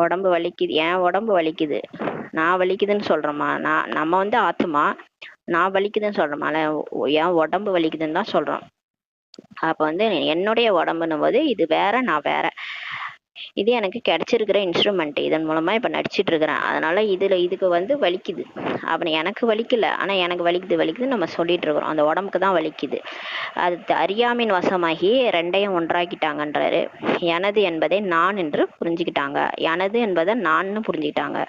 உடம்பு வலிக்குது, ஏன் உடம்பு வலிக்குது, நான் வலிக்குதுன்னு சொல்றேமா? நம்ம வந்து ஆத்மா, நான் வலிக்குதுன்னு சொல்றோமா? ஏன் உடம்பு வலிக்குதுன்னு தான் சொல்றோம். அப்ப வந்து என்னுடைய உடம்புன்னும் போது இது வேற நான் வேற. இது எனக்கு கிடைச்சிருக்கிற இன்ஸ்ட்ருமெண்ட், இதன் மூலமா இப்ப நடிச்சிட்டு இருக்கிறேன், அதனால இதுக்கு வந்து வலிக்குது. அப்படி எனக்கு வலிக்கல, ஆனா எனக்கு வலிக்குது வலிக்குதுன்னு நம்ம சொல்லிட்டு இருக்கிறோம். அந்த உடம்புக்கு தான் வலிக்குது. அது அறியாமையின் வசமாகி ரெண்டையும் ஒன்றாக்கிட்டாங்கன்றாரு. எனது என்பதை நான் என்று புரிஞ்சுக்கிட்டாங்க. எனது என்பதை நான்னு புரிஞ்சுக்கிட்டாங்க.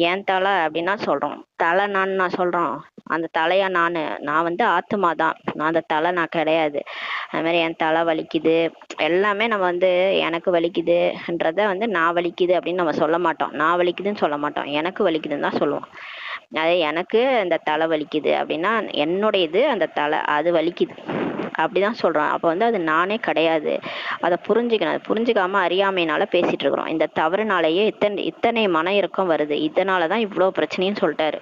ஏன் தலை அப்படின்னா சொல்றோம், தலை நான் சொல்றோம், அந்த தலையா நான் வந்து ஆத்மா தான், நான் அந்த தலை நான் கிடையாது. அது மாதிரி என் தலை வலிக்குது எல்லாமே நம்ம வந்து எனக்கு வலிக்குதுன்றத வந்து நான் வலிக்குது அப்படின்னு நம்ம சொல்ல மாட்டோம், நான் வலிக்குதுன்னு சொல்ல மாட்டோம், எனக்கு வலிக்குதுன்னு தான் சொல்லுவோம். அது எனக்கு அந்த தலை வலிக்குது அப்படின்னா என்னுடையது அந்த தலை, அது வலிக்குது அப்படிதான் சொல்றோம். அப்ப வந்து அது நானே கிடையாது. அதை புரிஞ்சுக்கணும். அதை புரிஞ்சுக்காம அறியாமையினால பேசிட்டு இருக்கிறோம். இந்த தவறுனாலேயே இத்தனை மன இறுக்கம் வருது, இதனாலதான் இவ்வளவு பிரச்சனைன்னு சொல்லிட்டாரு.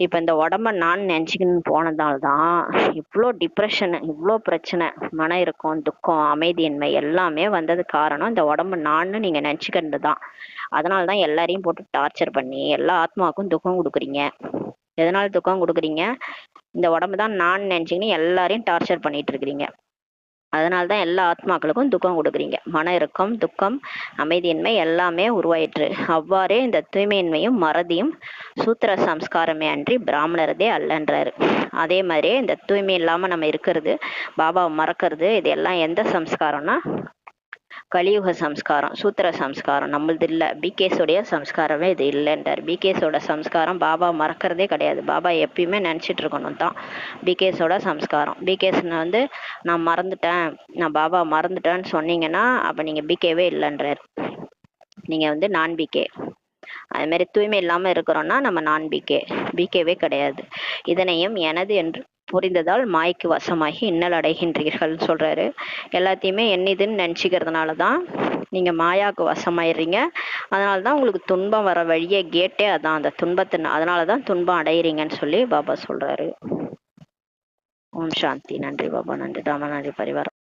இப்ப இந்த உடம்ப நான் நினைச்சுக்கணும்னு போனதால்தான் இவ்வளோ டிப்ரெஷன், இவ்வளோ பிரச்சனை, மன இறுக்கம், துக்கம், அமைதியின்மை எல்லாமே வந்தது காரணம் இந்த உடம்பு நான்னு நீங்க நினைச்சுக்கிறது தான். அதனாலதான் எல்லாரையும் போட்டு டார்ச்சர் பண்ணி எல்லா ஆத்மாவுக்கும் துக்கம் கொடுக்குறீங்க. எதனால துக்கம் கொடுக்குறீங்க? இந்த உடம்பு தான் நான் நினைச்சுக்கின்னு எல்லாரையும் டார்ச்சர் பண்ணிட்டு இருக்கிறீங்க. அதனால்தான் எல்லா ஆத்மாக்களுக்கும் துக்கம் கொடுக்குறீங்க. மன இறுக்கம், துக்கம், அமைதியின்மை எல்லாமே உருவாயிற்று. அவ்வாறே இந்த தூய்மையின்மையும் மறதியும் சூத்திர சம்ஸ்காரமே அன்றி பிராமணரதே அல்லன்றாரு. அதே மாதிரியே இந்த தூய்மை இல்லாம நம்ம இருக்கிறது, பாபாவை மறக்கிறது, இது எல்லாம் எந்த சம்ஸ்காரம்னா கலியுக சம்ஸ்காரம், சூத்திர சம்ஸ்காரம், நம்மளது இல்லை. பிகேஸோடைய சம்ஸ்காரமே இது இல்லைன்றார். பிகேஸோட சம்ஸ்காரம் பாபா மறக்கிறதே கிடையாது, பாபா எப்பயுமே நினச்சிட்டு இருக்கணும் தான் பிகேஸோட சம்ஸ்காரம். பிகேஸ்ன்னு வந்து நான் மறந்துட்டேன், நான் பாபா மறந்துட்டேன்னு சொன்னீங்கன்னா அப்போ நீங்கள் பிகேவே இல்லைன்றார். நீங்கள் வந்து நான் பிகே. அது மாதிரி தூய்மை இல்லாமல் இருக்கிறோன்னா நம்ம நான் பிகேவே கிடையாது. இதனையும் எனது என்று புரிந்ததால் மாய்க்கு வசமாகி இன்னல் அடைகின்றீர்கள் சொல்றாரு. எல்லாத்தையுமே என்னதுன்னு நினச்சிக்கிறதுனால தான் நீங்கள் மாயாவுக்கு வசமாயிடுறீங்க. அதனால தான் உங்களுக்கு துன்பம் வர வழியே கேட்டே அதான், அந்த அதனால தான் துன்பம் அடையிறீங்கன்னு சொல்லி பாபா சொல்றாரு. ஓம் சாந்தி. நன்றி பாபா, நன்றி ராமா, நன்றி பரிவாரம்.